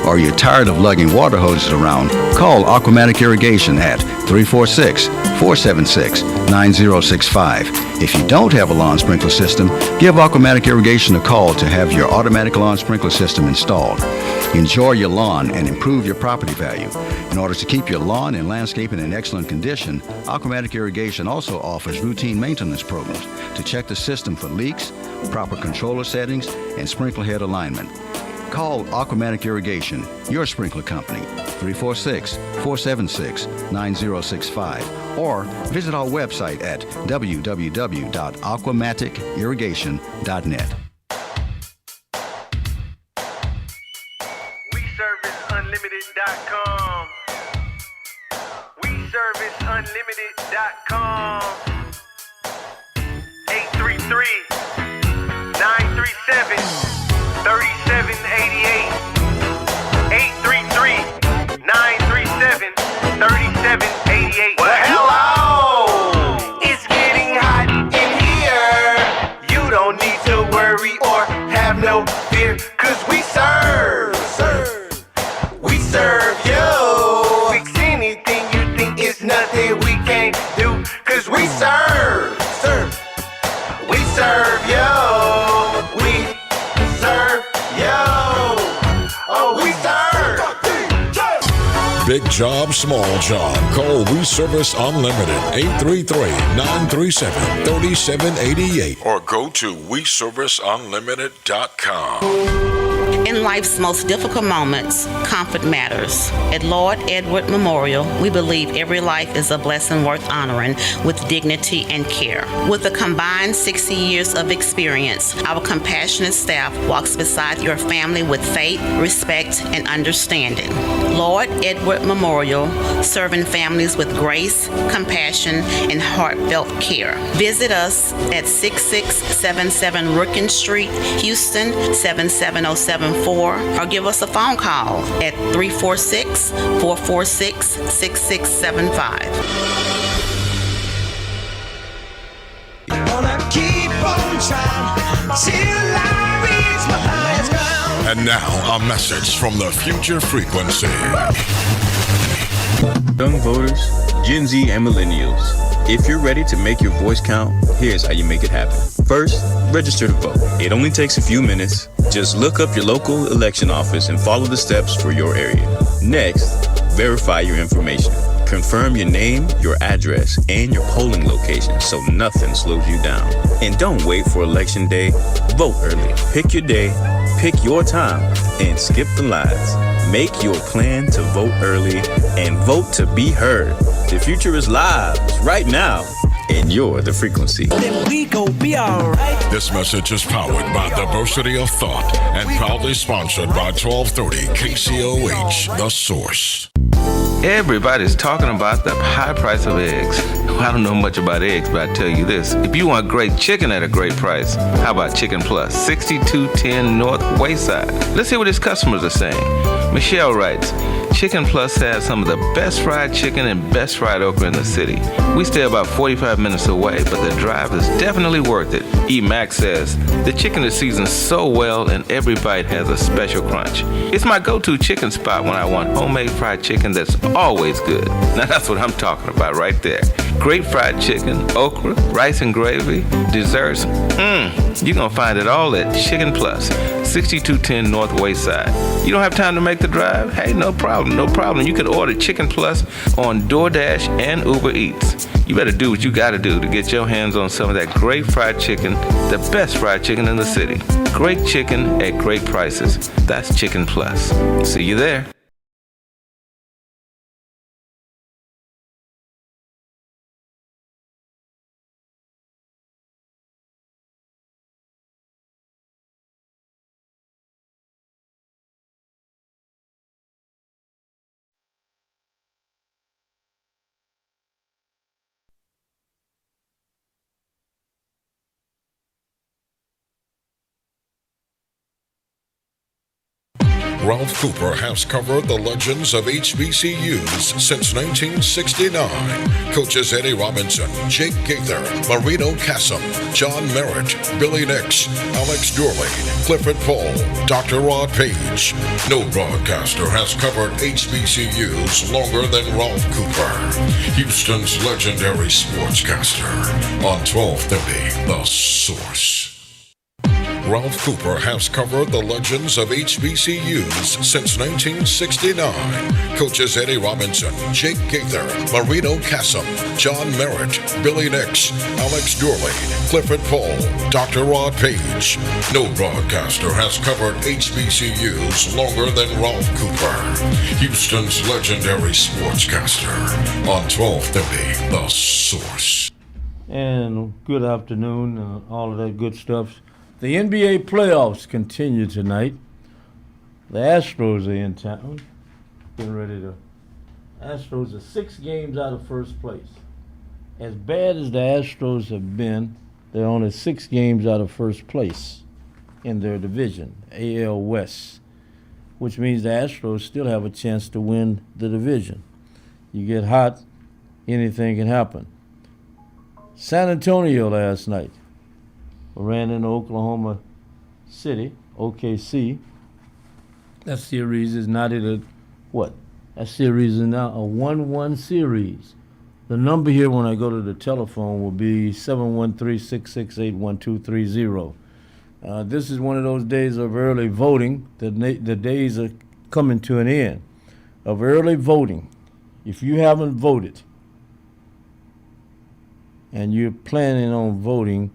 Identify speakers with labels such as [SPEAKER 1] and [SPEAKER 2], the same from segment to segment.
[SPEAKER 1] or you're tired of lugging water hoses around, call Aquamatic Irrigation at 346-476-9065. If you don't have a lawn sprinkler system, give Aquamatic Irrigation a call to have your automatic lawn sprinkler system installed. Enjoy your lawn and improve your property value. In order to keep your lawn and landscaping in excellent condition, Aquamatic Irrigation also offers routine maintenance programs to check the system for leaks, proper controller settings, and sprinkler head alignment. Call Aquamatic Irrigation, your sprinkler company, 346-476-9065, or visit our website at www.aquamaticirrigation.net.
[SPEAKER 2] WeServiceUnlimited.com. WeServiceUnlimited.com. 833-937-3788. 833-937-3788. Well, hello! It's getting hot in here. You don't need to worry or have no fear, 'cause we serve. We serve you. Fix anything you think is nothing we can't do, 'cause we serve. We serve you. We serve you. Oh, we serve.
[SPEAKER 3] Big job, small job. Call We Service Unlimited, 833-937-3788, or go to WeServiceUnlimited.com.
[SPEAKER 4] In life's most difficult moments, comfort matters. At Lord Edward Memorial, we believe every life is a blessing worth honoring with dignity and care. With a combined 60 years of experience, our compassionate staff walks beside your family with faith, respect, and understanding. Lord Edward Memorial, serving families with grace, compassion, and heartfelt care. Visit us at 6677 Rookin Street, Houston, 77074, or give us a phone call at 346-446-6675.
[SPEAKER 3] And now, a message from the future frequency.
[SPEAKER 5] Young voters, Gen Z, and millennials, if you're ready to make your voice count, here's how you make it happen. First, register to vote. It only takes a few minutes. Just look up your local election office and follow the steps for your area. Next, verify your information. Confirm your name, your address, and your polling location so nothing slows you down. And don't wait for election day. Vote early. Pick your day, pick your time, and skip the lines. Make your plan to vote early and vote to be heard. The future is live right now, and you're the frequency.
[SPEAKER 6] Then we gon' be alright.
[SPEAKER 3] This message is powered by Diversity of Thought and proudly sponsored by 1230 KCOH, The Source.
[SPEAKER 7] Everybody's talking about the high price of eggs. Well, I don't know much about eggs, but I tell you this. If you want great chicken at a great price, how about Chicken Plus, 6210 North Wayside? Let's hear what his customers are saying. Michelle writes, Chicken Plus has some of the best fried chicken and best fried okra in the city. We stay about 45 minutes away, but the drive is definitely worth it. E. Max says, the chicken is seasoned so well and every bite has a special crunch. It's my go-to chicken spot when I want homemade fried chicken that's always good. Now that's what I'm talking about right there. Great fried chicken, okra, rice and gravy, desserts. You're going to find it all at Chicken Plus, 6210 North Wayside. You don't have time to make the drive? Hey, no problem. You can order Chicken Plus on DoorDash and Uber Eats. You better do what you got to do to get your hands on some of that great fried chicken, the best fried chicken in the city. Great chicken at great prices. That's Chicken Plus. See you there.
[SPEAKER 3] Ralph Cooper has covered the legends of HBCUs since 1969. Coaches Eddie Robinson, Jake Gaither, Marino Cassim, John Merritt, Billy Nix, Alex Durley, Clifford Paul, Dr. Rod Page. No broadcaster has covered HBCUs longer than Ralph Cooper, Houston's legendary sportscaster on 1230 The Source. Ralph Cooper has covered the legends of HBCUs since 1969. Coaches Eddie Robinson, Jake Gaither, Marino Cassim, John Merritt, Billy Nix, Alex Durley, Clifford Paul, Dr. Rod Page. No broadcaster has covered HBCUs longer than Ralph Cooper, Houston's legendary sportscaster on 1230 The Source.
[SPEAKER 8] And good afternoon, all of that good stuff. The NBA playoffs continue tonight. The Astros are in town. Getting ready to. Astros are 6 games out of first place. As bad as the Astros have been, they're only 6 games out of first place in their division, AL West, which means the Astros still have a chance to win the division. You get hot, anything can happen. San Antonio last night ran into Oklahoma City, OKC. That series is not at a, what? That series is now a 1-1 series. The number here when I go to the telephone will be 713-668-1230. This is one of those days of early voting. The days are coming to an end of early voting. If you haven't voted and you're planning on voting,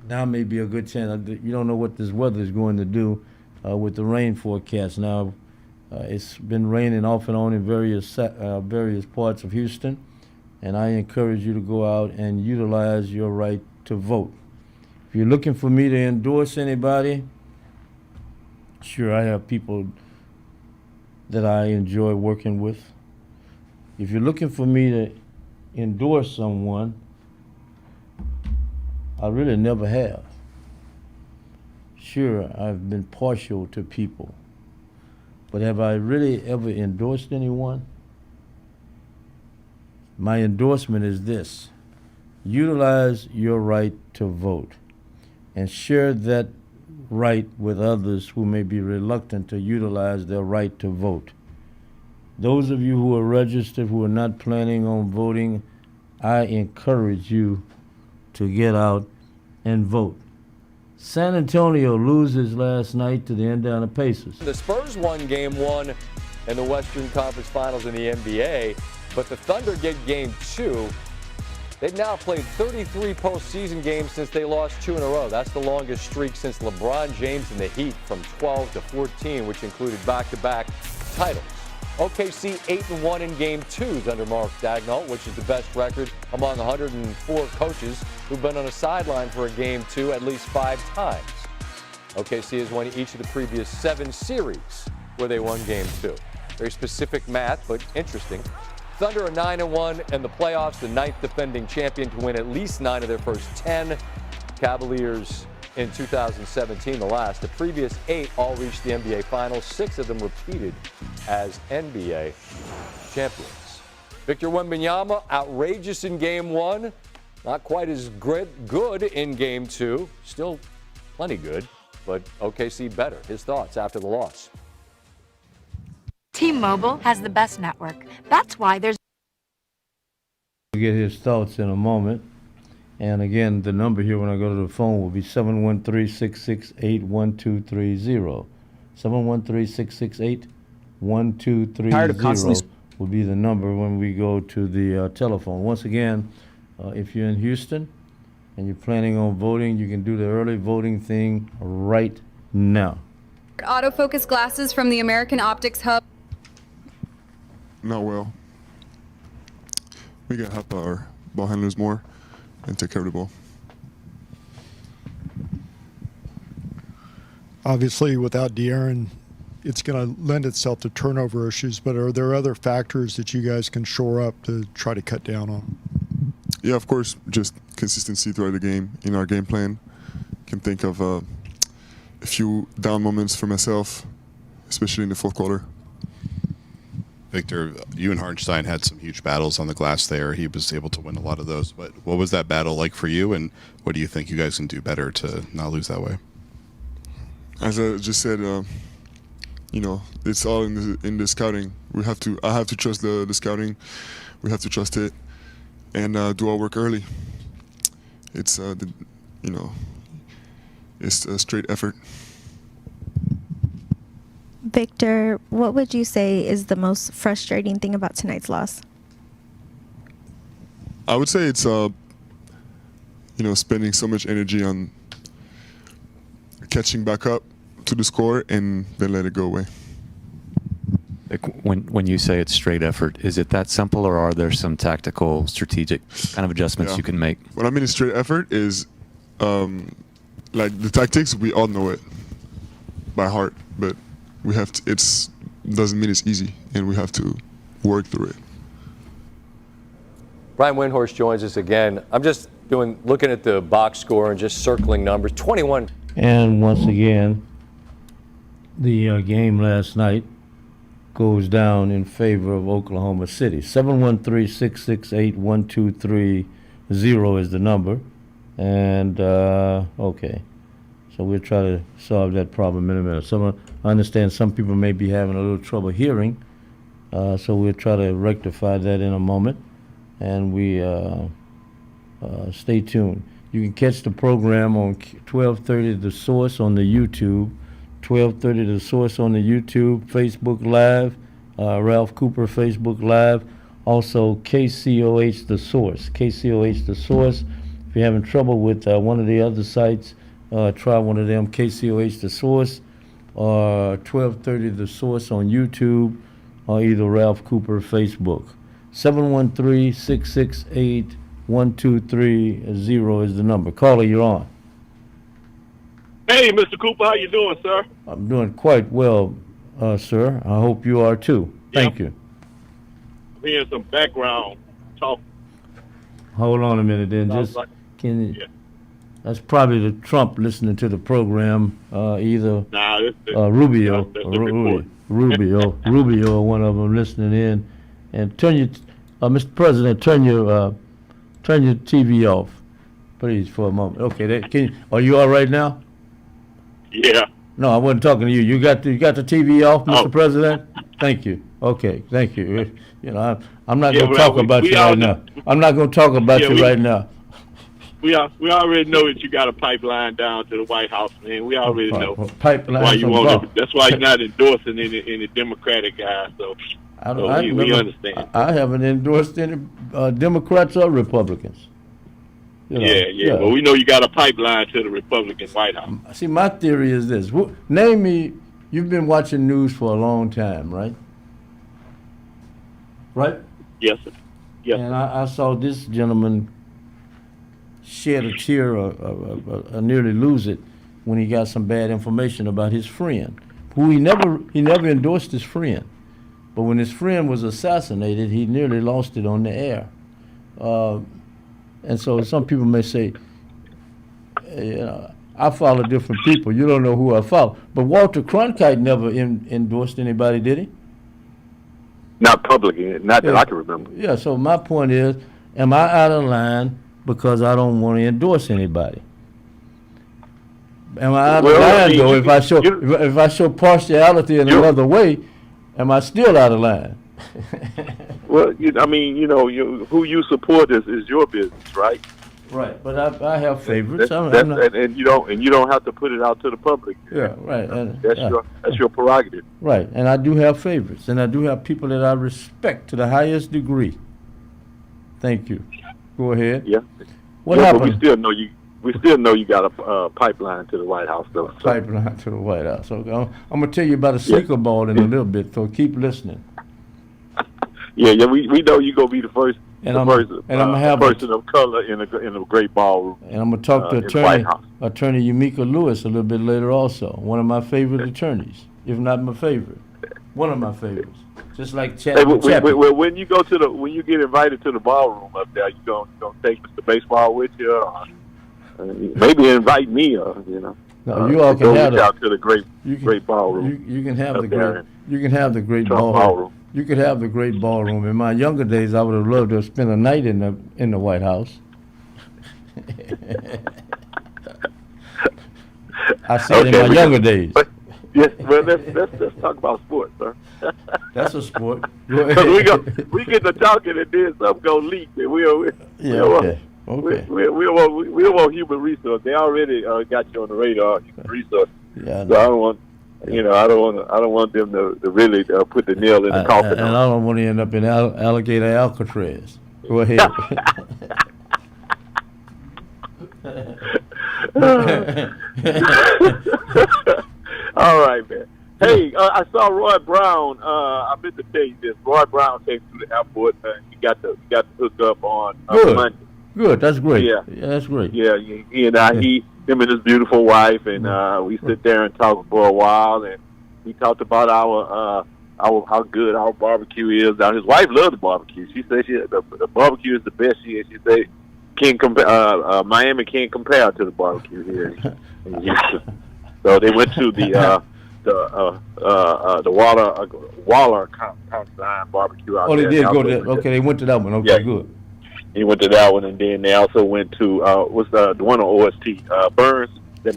[SPEAKER 8] now may be a good chance. You don't know what this weather is going to do with the rain forecast. Now, it's been raining off and on in various parts of Houston, and I encourage you to go out and utilize your right to vote. If you're looking for me to endorse anybody, sure, I have people that I enjoy working with. If you're looking for me to endorse someone, I really never have. Sure, I've been partial to people, but have I really ever endorsed anyone? My endorsement is this: utilize your right to vote and share that right with others who may be reluctant to utilize their right to vote. Those of you who are registered, who are not planning on voting, I encourage you to get out and vote. San Antonio loses last night to the Indiana Pacers.
[SPEAKER 9] The Spurs won Game 1 in the Western Conference Finals in the NBA, but the Thunder get Game 2. They've now played 33 postseason games since they lost 2 in a row. That's the longest streak since LeBron James and the Heat from 12 to 14, which included back-to-back titles. OKC 8-1 in Game 2s under Mark Daigneault, which is the best record among 104 coaches who've been on a sideline for a Game 2 at least 5 times. OKC has won each of the previous 7 series where they won Game 2. Very specific math, but interesting. Thunder are 9-1 in the playoffs, the 9th defending champion to win at least 9 of their first 10. Cavaliers in 2017, the last. The previous 8 all reached the NBA Finals. 6 of them repeated as NBA champions. Victor Wembanyama, outrageous in Game 1. Not quite as good in Game 2. Still plenty good, but OKC better. His thoughts after the loss.
[SPEAKER 10] T-Mobile has the best network. That's why there's...
[SPEAKER 8] We'll get his thoughts in a moment. And again, the number here when I go to the phone will be 713-668-1230. 713-668-1230 will be the number when we go to the telephone. Once again, if you're in Houston and you're planning on voting, you can do the early voting thing right now.
[SPEAKER 11] Autofocus glasses from the American Optics Hub.
[SPEAKER 12] Not well. We got to help our ball handlers more and take care of the ball.
[SPEAKER 13] Obviously, without De'Aaron, it's going to lend itself to turnover issues, but are there other factors that you guys can shore up to try to cut down on?
[SPEAKER 12] Yeah, of course, just consistency throughout the game in our game plan. Can think of a few down moments for myself especially in the fourth quarter.
[SPEAKER 14] Victor, you and Hartenstein had some huge battles on the glass there. He was able to win a lot of those. But what was that battle like for you, and what do you think you guys can do better to not lose that way?
[SPEAKER 12] As I just said, it's all in the scouting. I have to trust the scouting. We have to trust it and do our work early. It's it's a straight effort.
[SPEAKER 15] Victor, what would you say is the most frustrating thing about tonight's loss?
[SPEAKER 12] I would say it's spending so much energy on catching back up to the score and then let it go away.
[SPEAKER 16] When you say it's straight effort, is it that simple, or are there some tactical, strategic kind of adjustments you can make?
[SPEAKER 12] What I mean is straight effort is like the tactics, we all know it by heart, but we have to, doesn't mean it's easy, and we have to work through it.
[SPEAKER 9] Brian Windhorst joins us again. I'm just looking at the box score and just circling numbers. 21.
[SPEAKER 8] And once again, the game last night goes down in favor of Oklahoma City. 713-668-1230 is the number. And, okay. So we'll try to solve that problem in a minute. I understand some people may be having a little trouble hearing, so we'll try to rectify that in a moment. And we stay tuned. You can catch the program on 1230 The Source on the YouTube, 1230 The Source on the YouTube, Facebook Live, Ralph Cooper Facebook Live, also KCOH The Source, KCOH The Source. If you're having trouble with one of the other sites, try one of them, KCOH The Source, or 1230 The Source on YouTube, or either Ralph Cooper Facebook. 713-668-1230 is the number. Caller, you're on.
[SPEAKER 17] Hey, Mr. Cooper, how you doing, sir?
[SPEAKER 8] I'm doing quite well, sir. I hope you are too. Thank you.
[SPEAKER 17] I'm hearing some background talk.
[SPEAKER 8] Hold on a minute, then. That's probably the Trump listening to the program. Either Rubio, Rubio, or one of them listening in. And turn your, Mr. President, turn your TV off, please, for a moment. Okay, are you all right now?
[SPEAKER 17] Yeah.
[SPEAKER 8] No, I wasn't talking to you. You got the TV off, Mr. President? Thank you. Okay, thank you. I'm not going to talk about you right now. I'm not going to talk about you right now.
[SPEAKER 17] We already know that you got a pipeline down to the White House, man. We already know
[SPEAKER 8] pipeline.
[SPEAKER 17] Why you want it. That's why you're not endorsing any Democratic guys. So we understand.
[SPEAKER 8] I haven't endorsed any Democrats or Republicans.
[SPEAKER 17] Yeah. Well, we know you got a pipeline to the Republican White House.
[SPEAKER 8] See, my theory is this. Name me. You've been watching news for a long time, right? Right?
[SPEAKER 17] Yes, sir. Yes.
[SPEAKER 8] And I saw this gentleman shed a tear or nearly lose it when he got some bad information about his friend, who he never endorsed his friend. But when his friend was assassinated, he nearly lost it on the air. And so some people may say, I follow different people. You don't know who I follow. But Walter Cronkite never endorsed anybody, did he?
[SPEAKER 17] Not publicly, not that I can remember.
[SPEAKER 8] Yeah, so my point is, am I out of line because I don't want to endorse anybody? Am I out of line, though, if I show partiality in another way, am I still out of line?
[SPEAKER 17] Well, who you support is your business, right?
[SPEAKER 8] Right, but I have favorites.
[SPEAKER 17] And you don't have to put it out to the public.
[SPEAKER 8] Yeah, right.
[SPEAKER 17] That's your prerogative.
[SPEAKER 8] Right, and I do have favorites, and I do have people that I respect to the highest degree. Thank you. Go ahead.
[SPEAKER 17] Yeah.
[SPEAKER 8] What happened?
[SPEAKER 17] But we still know you got a pipeline to the White House, though. So.
[SPEAKER 8] Pipeline to the White House. Okay. I'm gonna tell you about a sneaker ball in a little bit, so keep listening.
[SPEAKER 17] Yeah, we know you gonna be the first.
[SPEAKER 8] And I'm gonna have
[SPEAKER 17] person of color in a great ballroom.
[SPEAKER 8] And I'm gonna talk to Attorney Yamika Lewis a little bit later. Also, one of my favorite attorneys, if not my favorite, one of my favorites. Just like Chapman.
[SPEAKER 17] When you get invited to the ballroom up there, you gonna take Mr. Baseball with you, or maybe invite me,
[SPEAKER 8] No, you all can
[SPEAKER 17] go
[SPEAKER 8] have
[SPEAKER 17] reach out to the great ballroom.
[SPEAKER 8] You can have
[SPEAKER 17] up
[SPEAKER 8] the
[SPEAKER 17] there
[SPEAKER 8] great. You can have the great
[SPEAKER 17] Trump ballroom.
[SPEAKER 8] You could have the great ballroom. In my younger days, I would have loved to have spent a night in the White House. I said in my younger days.
[SPEAKER 17] Yes, well, let's talk about sports, sir.
[SPEAKER 8] That's a sport.
[SPEAKER 17] Because we get to talking and then something go leak. And we don't want human resource. They already got you on the radar, human resource.
[SPEAKER 8] Yeah,
[SPEAKER 17] so I don't want. I don't want them to really put the nail in the coffin.
[SPEAKER 8] And I don't want to end up in alligator Alcatraz. Go ahead.
[SPEAKER 17] All right, man. Hey, I saw Roy Brown. I meant to tell you this. Roy Brown came through the airport. He got to hook up on Monday.
[SPEAKER 8] Good. That's great.
[SPEAKER 17] Yeah,
[SPEAKER 8] that's great.
[SPEAKER 17] Yeah, him and his beautiful wife, and we sit there and talk for a while, and he talked about our how good our barbecue is. Now his wife loves the barbecue. She said the barbecue is the best. She said Miami can't compare to the barbecue here in Houston. So they went to the Waller Consign barbecue out there.
[SPEAKER 8] Oh, they did go there. Okay, they went to that one. Okay,
[SPEAKER 17] yeah.
[SPEAKER 8] Good.
[SPEAKER 17] He went to that one, and then they also went to what's the one on OST? Burns.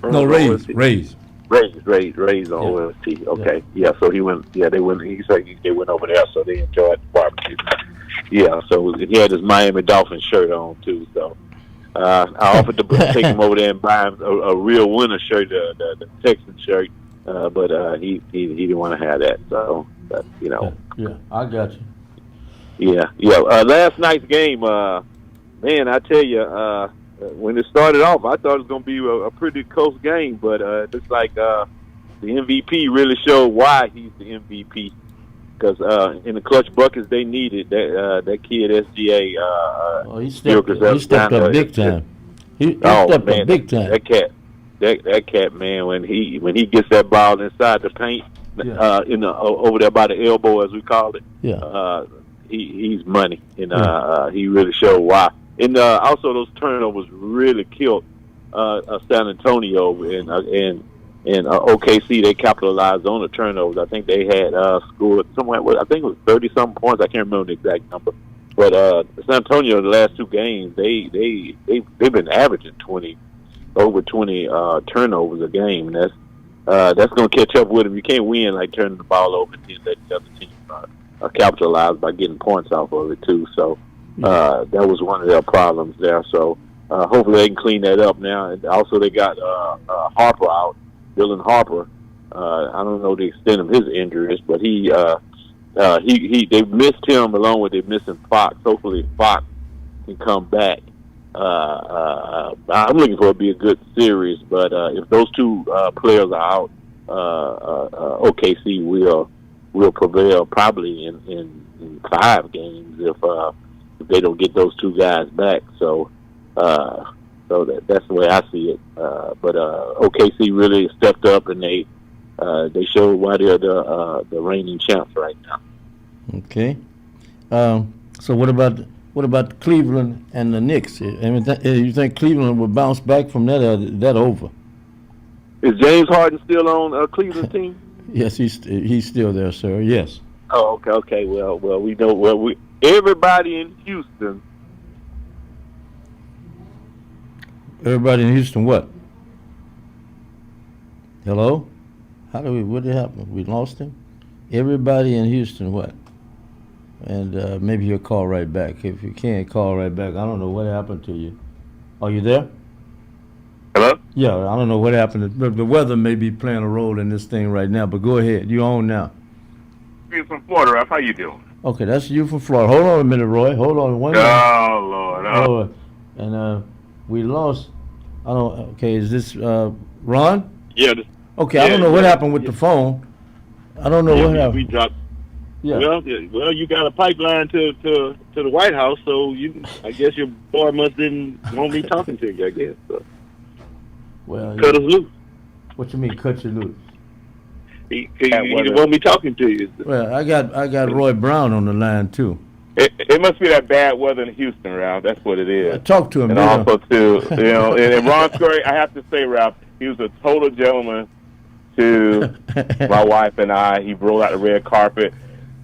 [SPEAKER 8] No, Rays
[SPEAKER 17] on OST. Okay, yeah. So he went. Yeah, they went. He said they went over there, so they enjoyed the barbecue. Yeah. So he had his Miami Dolphins shirt on too. So I offered to take him over there and buy him a real winter shirt, the Texan shirt, but he didn't want to have that. So
[SPEAKER 8] Yeah, I got you.
[SPEAKER 17] Yeah. Last night's game, man, I tell you, when it started off, I thought it was going to be a pretty close game, but it looks like the MVP really showed why he's the MVP. Because in the clutch buckets they needed, that kid SGA.
[SPEAKER 8] He stepped up big time. He stepped up big time.
[SPEAKER 17] That cat, man, when he gets that ball inside the paint, over there by the elbow, as we call it.
[SPEAKER 8] Yeah.
[SPEAKER 17] He's money, and he really showed why. And also those turnovers really killed San Antonio and OKC. They capitalized on the turnovers. I think they had scored somewhere. I think it was 30-something points. I can't remember the exact number. But San Antonio, the last two games, they've been averaging over 20 turnovers a game. And that's going to catch up with them. You can't win like turning the ball over and then let the other team capitalize by getting points off of it too. So that was one of their problems there. So hopefully they can clean that up now. And also they got Harper out, Dylan Harper. I don't know the extent of his injuries, but they missed him along with they missing Fox. Hopefully Fox can come back. I'm looking for it to be a good series, but if those two players are out, OKC will prevail probably in 5 games if they don't get those two guys back. So that's the way I see it. But OKC really stepped up and they showed why they're the reigning champs right now.
[SPEAKER 8] Okay. So what about Cleveland and the Knicks? I mean, you think Cleveland will bounce back from that? Or that over?
[SPEAKER 17] Is James Harden still on Cleveland's team?
[SPEAKER 8] Yes, he's still there, sir. Yes.
[SPEAKER 17] Oh, okay. Well, we know. Everybody in Houston.
[SPEAKER 8] Everybody in Houston, what? Hello? What did happen? We lost him? Everybody in Houston, what? And maybe he'll call right back. If you can't call right back, I don't know what happened to you. Are you there?
[SPEAKER 17] Hello?
[SPEAKER 8] Yeah, I don't know what happened. The weather may be playing a role in this thing right now, but go ahead. You're on now.
[SPEAKER 18] You from Florida, Ralph. How you doing?
[SPEAKER 8] Okay, that's you from Florida. Hold on a minute, Roy. Hold on one minute.
[SPEAKER 18] Oh, Lord. Oh.
[SPEAKER 8] And we lost. Okay, is this Ron?
[SPEAKER 18] Yeah.
[SPEAKER 8] Okay, I don't know what happened with the phone. I don't know what happened.
[SPEAKER 18] We dropped.
[SPEAKER 8] Yeah.
[SPEAKER 18] Well, you got a pipeline to the White House, so I guess your boy didn't want me talking to you, I guess. So.
[SPEAKER 8] Well,
[SPEAKER 18] cut us loose.
[SPEAKER 8] What you mean, cut you loose?
[SPEAKER 18] He didn't want me talking to you.
[SPEAKER 8] Well, I got Roy Brown on the line too.
[SPEAKER 18] It must be that bad weather in Houston, Ralph. That's what it is.
[SPEAKER 8] Talk to him,
[SPEAKER 18] and also too, and Ron Scurry. I have to say, Ralph, He was a total gentleman to my wife and I. He rolled out the red carpet.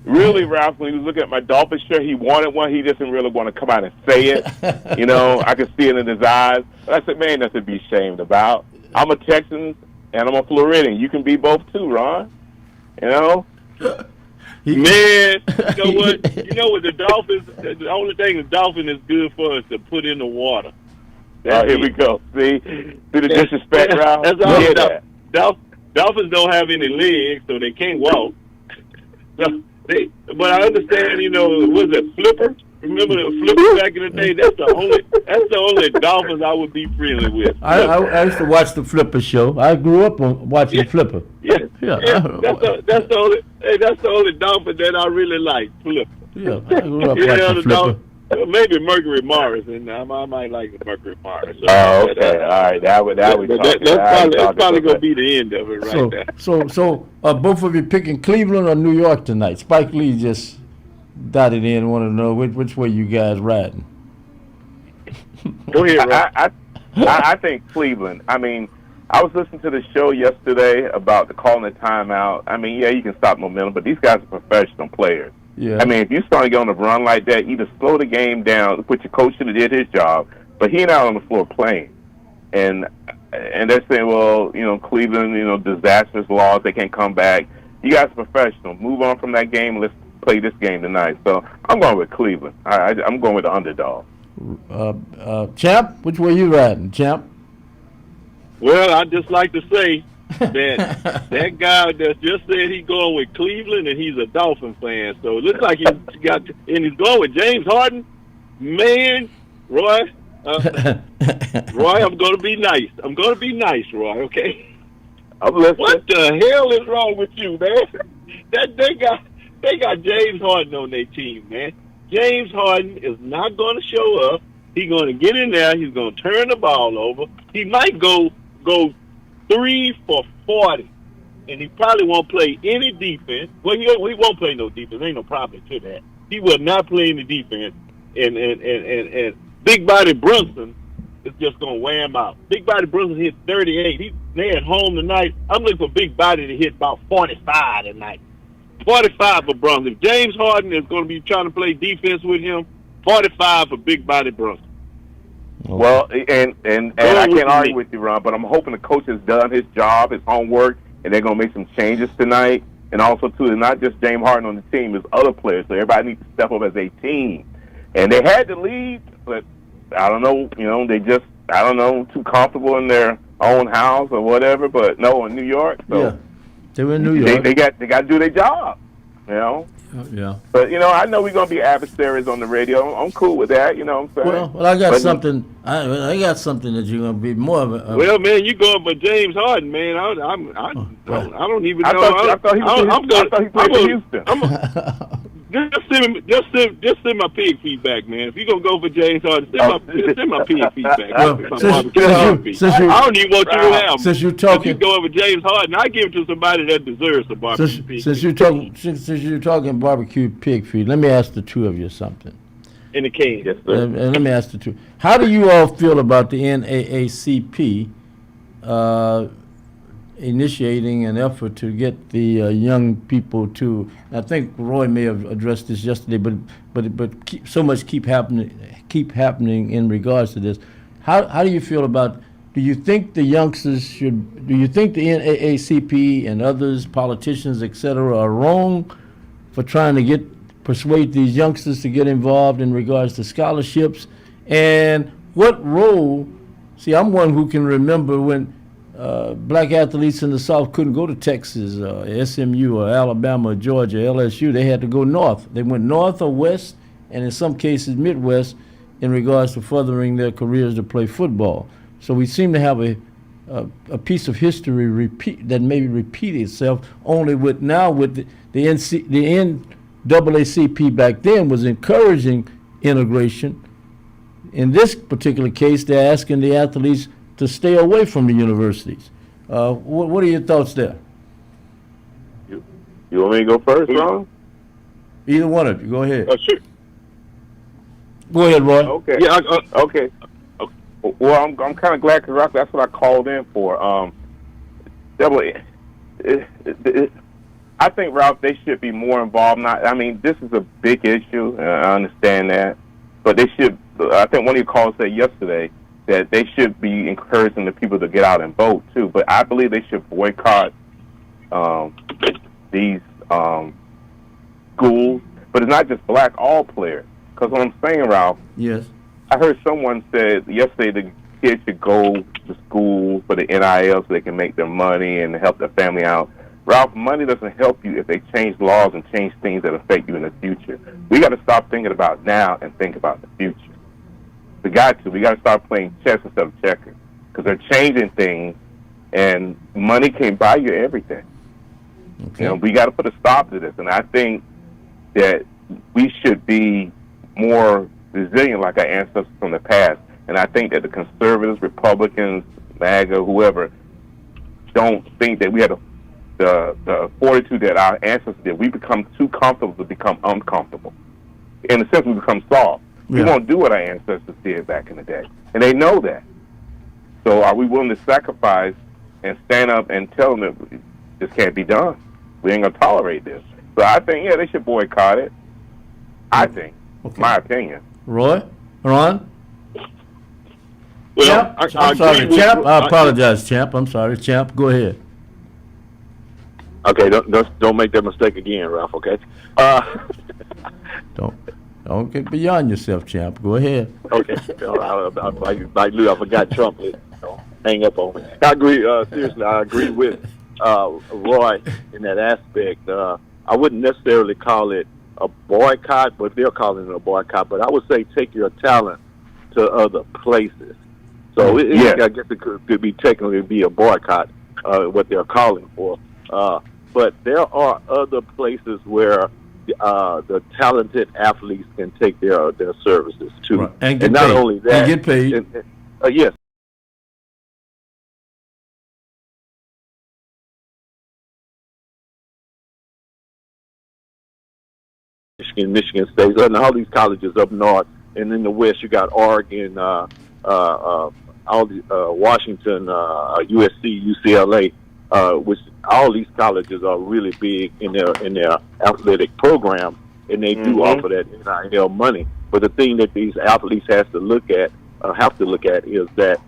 [SPEAKER 18] Really, Ralph, when he was looking at my Dolphins shirt, he wanted one. He didn't really want to come out and say it. You know, I could see it in his eyes. But I said, man, nothing to be ashamed about. I'm a Texan and I'm a Floridian. You can be both too, Ron. You know? Man, you know what? You know what the Dolphins, the only thing the Dolphin is good for is to put in the water. Here we go. See the disrespect, Ralph? That's all. Yeah, Dolphins don't have any legs, so they can't walk. But I understand, you know, was it Flipper? Remember the Flipper back in the day? That's the only Dolphins I would be friendly with.
[SPEAKER 8] I used to watch the Flipper show. I grew up on watching Flipper.
[SPEAKER 18] That's the only Dolphin that I really like, Flipper.
[SPEAKER 8] Yeah, I grew up watching Flipper.
[SPEAKER 18] Maybe Mercury Morris, and I might like Mercury Morris.
[SPEAKER 17] Okay, all right.
[SPEAKER 18] That's probably going to be the end of it right there.
[SPEAKER 8] So both of you picking Cleveland or New York tonight? Spike Lee just dotted in, want to know which way you guys riding.
[SPEAKER 18] Go ahead, Rob.
[SPEAKER 17] I think Cleveland. I mean, I was listening to the show yesterday about the calling the timeout. I mean, yeah, you can stop momentum, but these guys are professional players.
[SPEAKER 8] Yeah.
[SPEAKER 17] I mean, if you start going on a run like that, either slow the game down, which your coach should have did his job, but he not on the floor playing. And they're saying, well, you know, Cleveland, you know, disastrous loss, they can't come back. You guys are professional. Move on from that game. Let's play this game tonight. So I'm going with Cleveland. I'm going with the underdog.
[SPEAKER 8] Champ, which way you riding, Champ?
[SPEAKER 18] Well, I'd just like to say that guy that just said he's going with Cleveland, and he's a Dolphin fan. So it looks like he's going with James Harden. Man, Roy, I'm going to be nice. I'm going to be nice, Roy, okay?
[SPEAKER 17] I'm listening.
[SPEAKER 18] What the hell is wrong with you, man? They got James Harden on their team, man. James Harden is not going to show up. He's going to get in there. He's going to turn the ball over. He might go 3 for 40, and he probably won't play any defense. Well, he won't play no defense. Ain't no problem to that. He will not play any defense, and Big Body Brunson is just going to wear him out. Big Body Brunson hit 38. They at home tonight. I'm looking for Big Body to hit about 45 tonight. 45 for Brunson. If James Harden is going to be trying to play defense with him, 45 for Big Body Brunson.
[SPEAKER 8] Okay.
[SPEAKER 17] Well, and I can't argue with you, Ron, but I'm hoping the coach has done his job, his homework, and they're going to make some changes tonight. And also, too, it's not just James Harden on the team, it's other players. So everybody needs to step up as a team. And they had the lead, but I don't know, you know, they just, I don't know, too comfortable in their own house or whatever. But no, in New York. So
[SPEAKER 8] yeah, they were in New York.
[SPEAKER 17] They got to do their job, you know.
[SPEAKER 8] Yeah.
[SPEAKER 17] But, you know, I know we're going to be adversaries on the radio. I'm cool with that, you know what I'm saying?
[SPEAKER 8] Well, I got something. I got something that you're going to be more of a...
[SPEAKER 18] Well, man, you going for James Harden, man. I don't even know.
[SPEAKER 17] I thought he played for Houston.
[SPEAKER 18] Just send my pig feedback, man. If you're going to go for James Harden, send my pig feedback. I don't even want you to have.
[SPEAKER 8] Since you're talking...
[SPEAKER 18] If you go over James Harden, I give it to somebody that deserves a barbecue pig.
[SPEAKER 8] Since you're talking barbecue pig feed, let me ask the two of you something.
[SPEAKER 18] In the can. Yes, sir.
[SPEAKER 8] And let me ask the two. How do you all feel about the NAACP initiating an effort to get the young people to? I think Roy may have addressed this yesterday, but so much keep happening in regards to this. How do you feel about? Do you think the youngsters should? Do you think the NAACP and others, politicians, etc., are wrong for trying to persuade these youngsters to get involved in regards to scholarships? And what role? See, I'm one who can remember when black athletes in the South couldn't go to Texas, SMU, or Alabama, or Georgia, LSU. They had to go north. They went north or west, and in some cases Midwest, in regards to furthering their careers to play football. So we seem to have a piece of history that maybe repeat itself. Only with the NAACP back then was encouraging integration. In this particular case, they're asking the athletes to stay away from the universities. What are your thoughts there?
[SPEAKER 17] You want me to go first, Ron?
[SPEAKER 8] Either one of you. Go ahead.
[SPEAKER 18] Sure.
[SPEAKER 8] Go ahead, Roy.
[SPEAKER 17] Okay.
[SPEAKER 18] Yeah.
[SPEAKER 17] Okay.
[SPEAKER 19] Well, I'm kind of glad because that's what I called in for. I think, Ralph, they should be more involved. I mean, this is a big issue, and I understand that. But they should, I think one of your callers said yesterday that they should be encouraging the people to get out and vote, too. But I believe they should boycott these schools. But it's not just black, all players. Because what I'm saying, Ralph,
[SPEAKER 8] yes,
[SPEAKER 19] I heard someone said yesterday the kids should go to school for the NIL so they can make their money and help their family out. Ralph, money doesn't help you if they change laws and change things that affect you in the future. We got to stop thinking about now and think about the future. We got to. We got to start playing chess instead of checkers because they're changing things, and money can't buy you everything.
[SPEAKER 8] Okay.
[SPEAKER 19] You know, we got to put a stop to this, and I think that we should be more resilient like our ancestors from the past. And I think that the conservatives, Republicans, MAGA, whoever, don't think that we had the fortitude that our ancestors did. We become too comfortable to become uncomfortable. In a sense, we become soft. We won't do what our ancestors did back in the day. And they know that. So are we willing to sacrifice and stand up and tell them that this can't be done? We ain't going to tolerate this. So I think, yeah, they should boycott it. I think.
[SPEAKER 8] Okay.
[SPEAKER 19] My opinion.
[SPEAKER 8] Roy? Ron?
[SPEAKER 18] Well,
[SPEAKER 8] Champ? I'm sorry, Champ. I apologize, Champ. I'm sorry. Champ, go ahead.
[SPEAKER 18] Okay, don't make that mistake again, Ralph. Okay.
[SPEAKER 8] Don't get beyond yourself, Champ. Go ahead.
[SPEAKER 18] Okay. Like Lou, I forgot Trump. Don't hang up on me. I agree. Seriously, I agree with Roy in that aspect. I wouldn't necessarily call it a boycott, but they're calling it a boycott. But I would say take your talent to other places. So I guess it could be technically be a boycott, what they're calling for. But there are other places where the talented athletes can take their services too,
[SPEAKER 8] right. And
[SPEAKER 18] not
[SPEAKER 8] paid.
[SPEAKER 18] only that,
[SPEAKER 8] and get paid.
[SPEAKER 18] Yes. Michigan State, and all these colleges up north, and in the west you got Oregon, Washington, USC, UCLA, which all these colleges are really big in their athletic programs, and they do offer that NIL money. But the thing that these athletes have to look at is that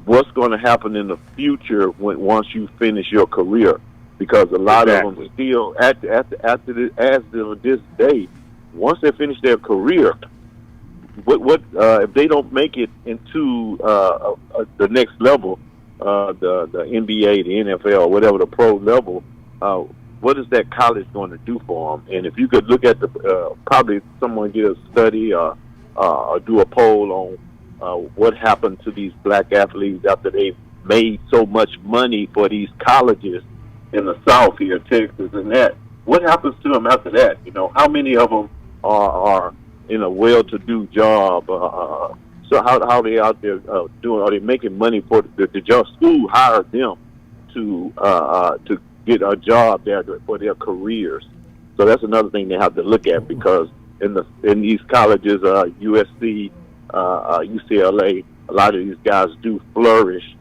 [SPEAKER 18] what's going to happen in the future once you finish your career, because a lot of them still after this day, once they finish their career, what if they don't make it into the next level, the NBA, the NFL, whatever the pro level, what is that college going to do for them? And if you could look at probably someone get a study or do a poll on what happened to these black athletes after they made so much money for these colleges in the South here, Texas, and that. What happens to them after that? You know, how many of them are in a well-to-do job? So how are they out there doing? Are they making money for the job? School hired them to get a job there for their careers. So that's another thing they have to look at, because in these colleges, USC, UCLA, a lot of these guys do flourish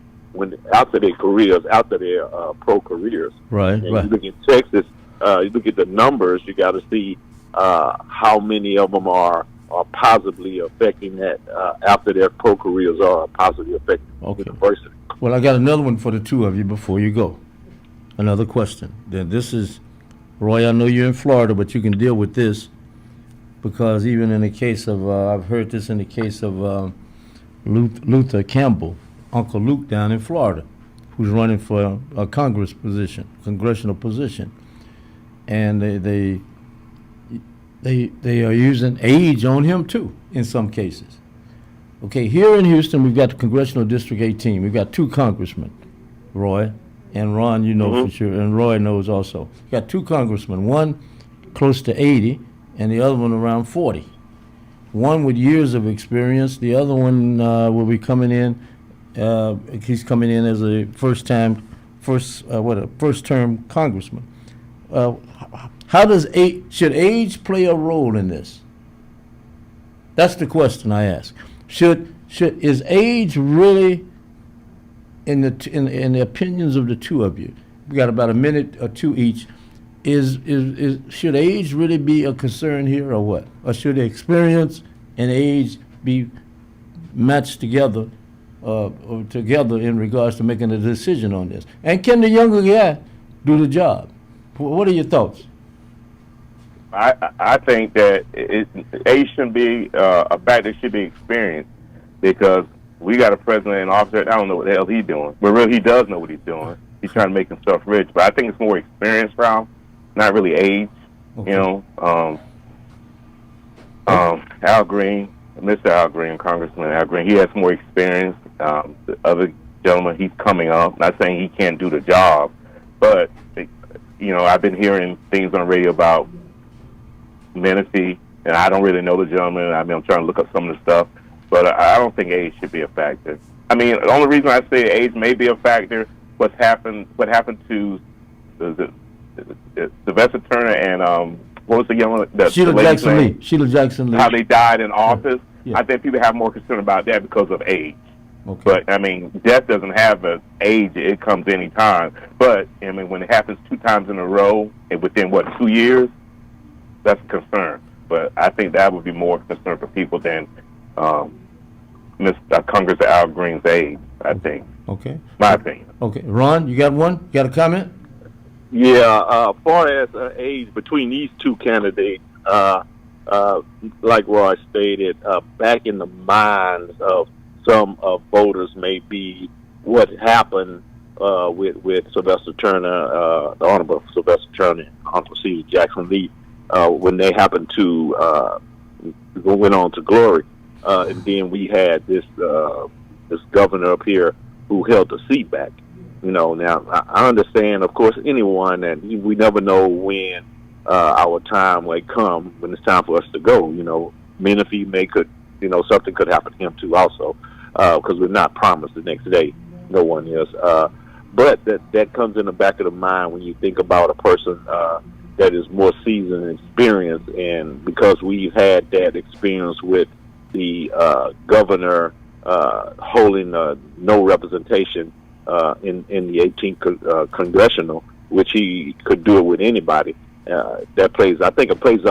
[SPEAKER 18] after their careers, after their pro careers.
[SPEAKER 8] Right.
[SPEAKER 18] And you look at Texas, you look at the numbers, you got to see how many of them are positively affecting that after their pro careers are positively affecting the university.
[SPEAKER 8] Well, I got another one for the two of you before you go. Another question. Then this is, Roy, I know you're in Florida, but you can deal with this, because even in the case of, I've heard this in the case of Luther Campbell, Uncle Luke down in Florida, who's running for a congressional position. And they are using age on him too in some cases. Okay, here in Houston we've got the Congressional District 18. We've got two congressmen, Roy and Ron, you know for sure, and Roy knows also. We've got two congressmen, one close to 80 and the other one around 40. One with years of experience, the other one will be coming in, he's coming in as a first-term congressman. Should age play a role in this? That's the question I ask. Should is age really, in the opinions of the two of you, we got about a minute or two each, should age really be a concern here or what? Or should experience and age be matched together or together in regards to making a decision on this? And can the younger guy do the job? What are your thoughts?
[SPEAKER 19] I think that age shouldn't be a factor. It should be experience, because we got a president and officer. I don't know what the hell he's doing, but really he does know what he's doing. He's trying to make himself rich, but I think it's more experience from him, not really age. Okay. You know, Al Green, Mr. Al Green, Congressman Al Green, he has more experience. The other gentleman, he's coming up. Not saying he can't do the job, but you know, I've been hearing things on the radio about Menifee, and I don't really know the gentleman. I mean, I'm trying to look up some of the stuff, but I don't think age should be a factor. I mean, the only reason I say age may be a factor, what happened to Sylvester Turner and what was the young one?
[SPEAKER 8] Sheila Jackson Lee. Sheila Jackson Lee.
[SPEAKER 19] How they died in office.
[SPEAKER 8] Yeah.
[SPEAKER 19] I think people have more concern about that because of age.
[SPEAKER 8] Okay.
[SPEAKER 19] But, I mean, death doesn't have an age. It comes any time. But, I mean, when it happens 2 times in a row and within, 2 years, that's a concern. But I think that would be more of a concern for people than Congressman Al Green's age, I think.
[SPEAKER 8] Okay.
[SPEAKER 19] My opinion.
[SPEAKER 8] Okay. Ron, you got one? You got a comment?
[SPEAKER 17] Yeah, far as age between these two candidates, like Roy stated, back in the minds of some voters may be what happened with Sylvester Turner, the Honorable Sylvester Turner and Honorable Sheila Jackson Lee, when they happened to went on to glory. And then we had this governor up here who held the seat back. You know, now I understand, of course, anyone, and we never know when our time may come, when it's time for us to go. You know, Menifee something could happen to him too also, because we're not promised the next day. No one is. But that comes in the back of the mind when you think about a person that is more seasoned and experienced, and because we've had that experience with the governor holding no representation in the 18th congressional, which he could do it with anybody. That plays, I think, it plays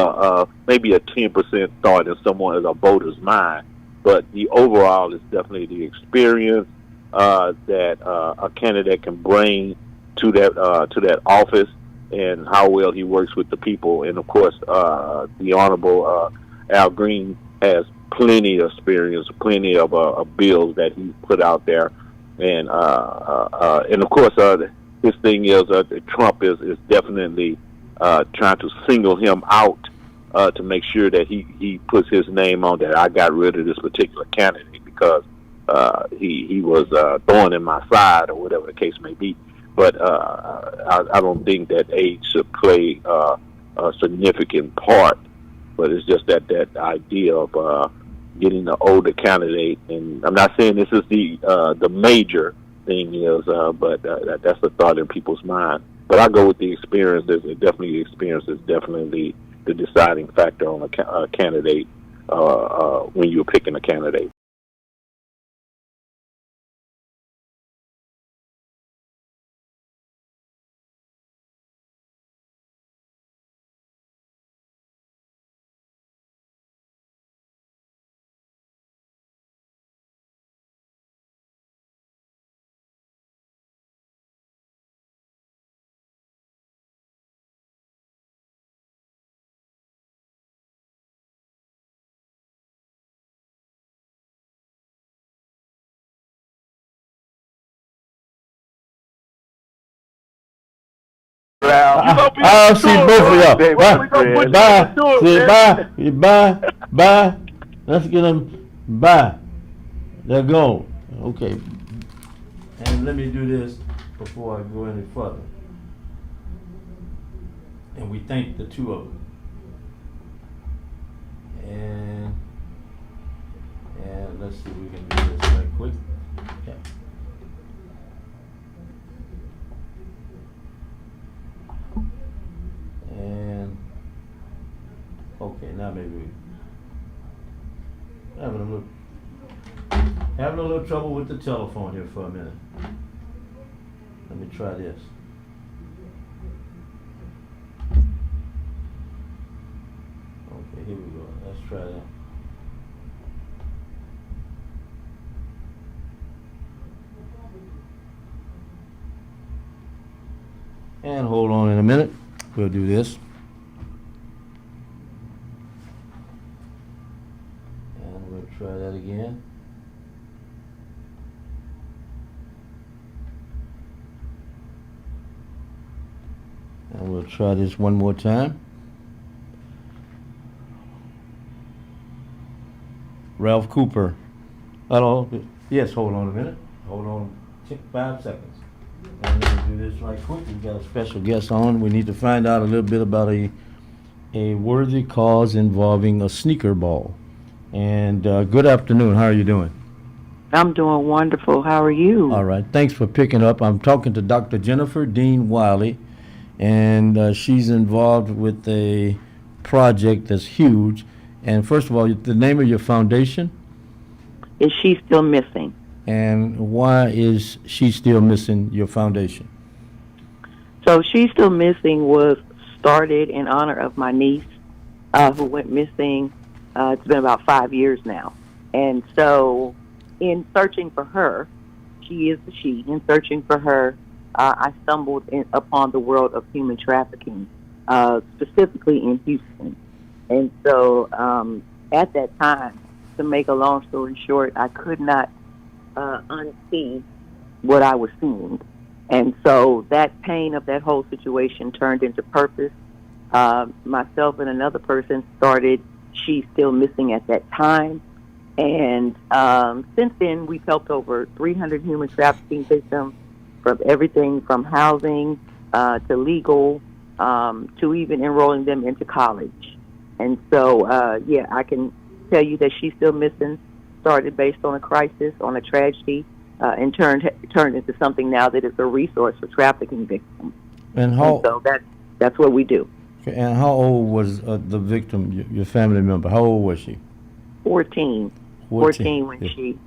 [SPEAKER 17] maybe a 10% thought in someone as a voter's mind. But the overall is definitely the experience that a candidate can bring to that office, and how well he works with the people. And of course, the Honorable Al Green has plenty of experience, plenty of bills that he's put out there. And of course, his thing is Trump is definitely trying to single him out to make sure that he puts his name on that. I got rid of this particular candidate because he was thorn in my side, or whatever the case may be. But I don't think that age should play a significant part. But it's just that idea of getting the older candidate, and I'm not saying this is the major thing is, but that's the thought in people's mind. But I go with the experience. The experience is definitely the deciding factor on a candidate when you're picking a candidate.
[SPEAKER 8] I'll see both of y'all. Bye. See, bye. Let's get them. Bye. They're gone. Okay. And let me do this before I go any further. And we thank the two of them. And let's see if we can do this right quick. Yeah. And okay, now maybe having a look. Having a little trouble with the telephone here for a minute. Let me try this. Okay, here we go. Let's try that. And hold on in a minute. We'll do this. And we'll try that again. And we'll try this one more time. Ralph Cooper. Hello. Yes, hold on a minute. Hold on 5 seconds. And we'll do this right quick. We've got a special guest on. We need to find out a little bit about a worthy cause involving a sneaker ball. And good afternoon. How are you doing?
[SPEAKER 20] I'm doing wonderful. How are you?
[SPEAKER 8] All right. Thanks for picking up. I'm talking to Dr. Jennifer Dean Wiley, and she's involved with a project that's huge. And first of all, the name of your foundation?
[SPEAKER 20] Is She Still Missing?
[SPEAKER 8] And why is She Still Missing your foundation?
[SPEAKER 20] So She Still Missing was started in honor of my niece who went missing. It's been about 5 years now. And so in searching for her, she is the she, in searching for her, I stumbled upon the world of human trafficking, specifically in Houston. And so at that time, to make a long story short, I could not unsee what I was seeing. And so that pain of that whole situation turned into purpose. Myself and another person started She's Still Missing at that time. And since then, we've helped over 300 human trafficking victims, from everything from housing to legal to even enrolling them into college. And so, I can tell you that She's Still Missing started based on a crisis, on a tragedy, and turned into something now that is a resource for trafficking victims.
[SPEAKER 8] And so
[SPEAKER 20] that's what we do.
[SPEAKER 8] Okay, and how old was the victim, your family member? How old was she?
[SPEAKER 20] 14. 14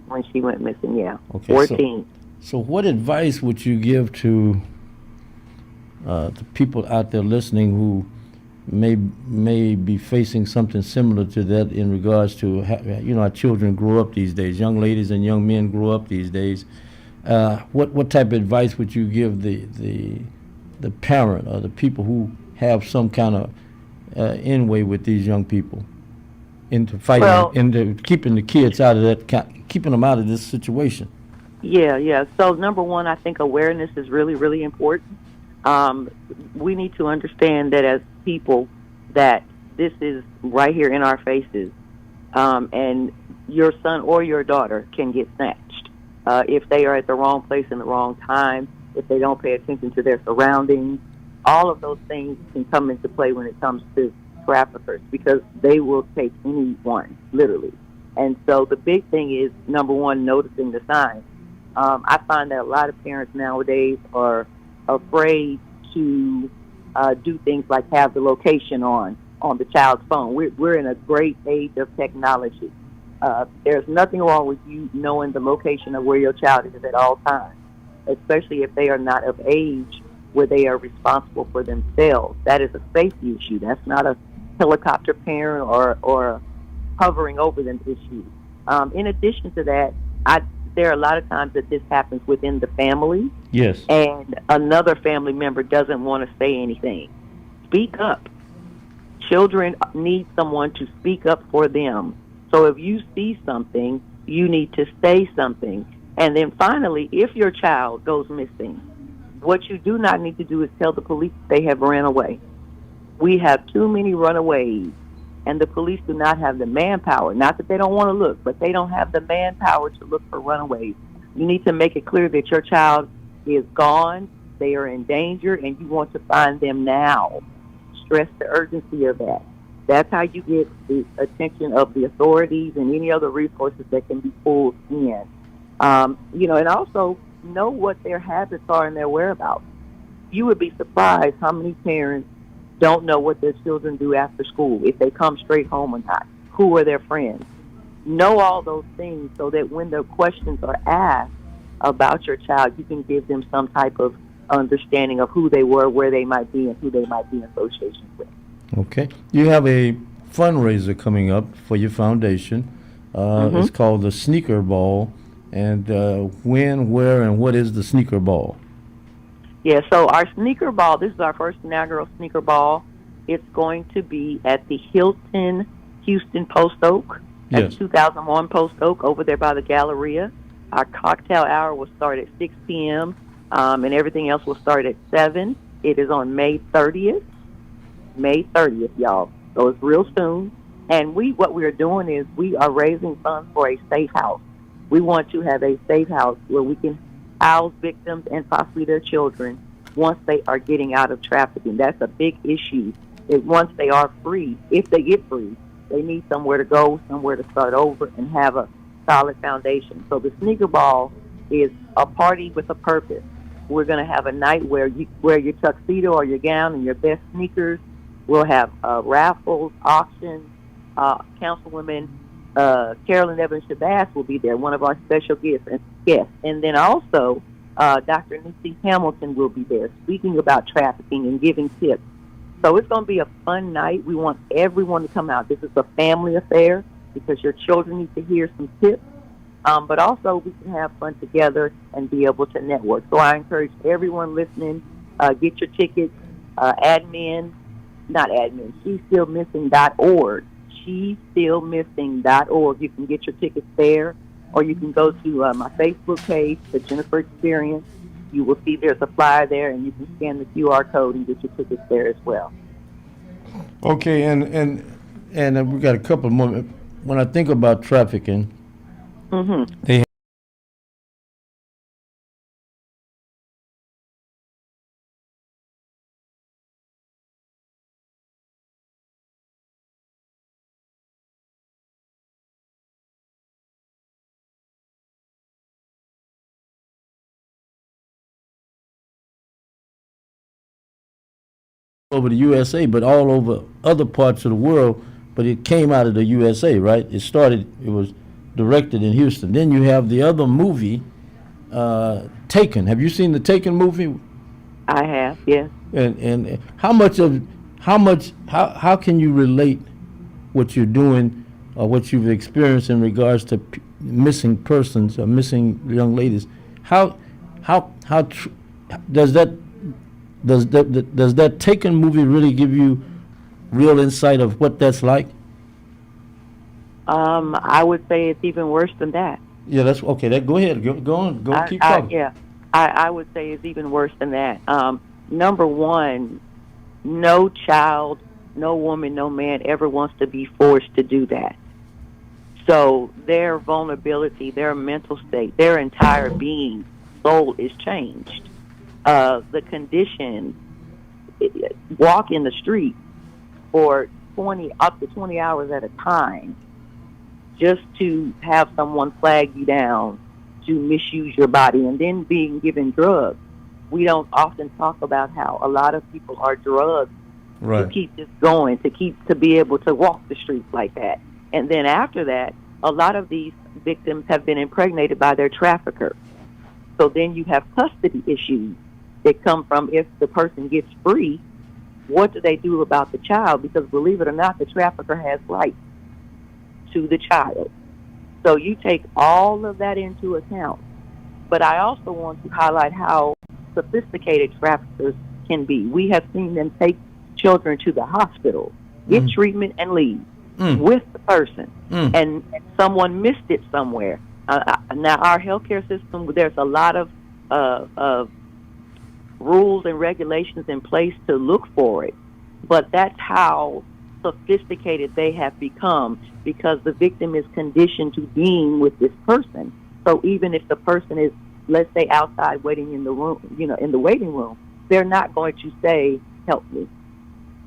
[SPEAKER 20] when she went missing. Yeah.
[SPEAKER 8] Okay.
[SPEAKER 20] 14.
[SPEAKER 8] So what advice would you give to the people out there listening who may be facing something similar to that in regards to our children grow up these days, young ladies and young men grow up these days? What type of advice would you give the parent or the people who have some kind of in way with these young people into fighting, into keeping the kids out of that, keeping them out of this situation?
[SPEAKER 20] Yeah. So number one, I think awareness is really, really important. We need to understand that as people, that this is right here in our faces, and your son or your daughter can get snatched if they are at the wrong place in the wrong time, if they don't pay attention to their surroundings. All of those things can come into play when it comes to traffickers, because they will take anyone, literally. And so the big thing is, number one, noticing the signs. I find that a lot of parents nowadays are afraid to do things like have the location on the child's phone. We're in a great age of technology. There's nothing wrong with you knowing the location of where your child is at all times, especially if they are not of age where they are responsible for themselves. That is a safety issue. That's not a helicopter parent or hovering over them issue. In addition to that, there are a lot of times that this happens within the family.
[SPEAKER 8] Yes.
[SPEAKER 20] And another family member doesn't want to say anything. Speak up. Children need someone to speak up for them. So if you see something, you need to say something. And then finally, if your child goes missing, what you do not need to do is tell the police they have ran away. We have too many runaways, and the police do not have the manpower. Not that they don't want to look, but they don't have the manpower to look for runaways. You need to make it clear that your child is gone, they are in danger, and you want to find them now. Stress the urgency of that. That's how you get the attention of the authorities and any other resources that can be pulled in. And also know what their habits are and their whereabouts. You would be surprised how many parents don't know what their children do after school, if they come straight home or not. Who are their friends? know all those things so that when the questions are asked about your child, you can give them some type of understanding of who they were, where they might be, and who they might be in association with.
[SPEAKER 8] Okay. You have a fundraiser coming up for your foundation. It's called the Sneaker Ball. And when, where, and what is the Sneaker Ball?
[SPEAKER 20] Yeah, so our Sneaker Ball, this is our first inaugural Sneaker Ball. It's going to be at the Hilton Houston Post Oak, at 2001 Post Oak, over there by the Galleria. Our cocktail hour will start at 6 p.m., and everything else will start at 7. It is on May 30th. May 30th, y'all. So it's real soon. And what we're doing is we are raising funds for a safe house. We want to have a safe house where we can house victims and possibly their children once they are getting out of trafficking. That's a big issue. Once they are free, if they get free, they need somewhere to go, somewhere to start over, and have a solid foundation. So the Sneaker Ball is a party with a purpose. We're going to have a night where you wear your tuxedo or your gown and your best sneakers. We'll have raffles, auctions. Councilwoman Carolyn Evans Shabazz will be there, one of our special guests. And then also Dr. Nisi Hamilton will be there speaking about trafficking and giving tips. So it's going to be a fun night. We want everyone to come out. This is a family affair because your children need to hear some tips. But also we can have fun together and be able to network. So I encourage everyone listening, get your tickets, SheStillMissing.org. SheStillMissing.org. You can get your tickets there, or you can go to my Facebook page, The Jennifer Experience. You will see there's a flyer there, and you can scan the QR code and get your tickets there as well.
[SPEAKER 8] Okay, and we got a couple more. When I think about trafficking, they over the USA, but all over other parts of the world, but it came out of the USA, right? It was directed in Houston. Then you have the other movie, Taken. Have you seen the Taken movie?
[SPEAKER 20] I have, yes.
[SPEAKER 8] And how can you relate what you're doing or what you've experienced in regards to missing persons or missing young ladies? How does that Taken movie really give you real insight of what that's like?
[SPEAKER 20] I would say it's even worse than that.
[SPEAKER 8] Yeah, that's okay. Go ahead. Go on. Keep talking.
[SPEAKER 20] I would say it's even worse than that. Number one, no child, no woman, no man ever wants to be forced to do that. So their vulnerability, their mental state, their entire being, soul is changed. The condition, walk in the street for up to 20 hours at a time just to have someone flag you down, to misuse your body, and then being given drugs. We don't often talk about how a lot of people are drugged to keep this going, to be able to walk the streets like that. And then after that, a lot of these victims have been impregnated by their trafficker. So then you have custody issues that come from if the person gets free, what do they do about the child? Because believe it or not, the trafficker has rights to the child. So you take all of that into account. But I also want to highlight how sophisticated traffickers can be. We have seen them take children to the hospital, get treatment, and leave with the person. And someone missed it somewhere. Now, our healthcare system, there's a lot of rules and regulations in place to look for it. But that's how sophisticated they have become, because the victim is conditioned to being with this person. So even if the person is, let's say, outside waiting in the room, in the waiting room, they're not going to say, help me.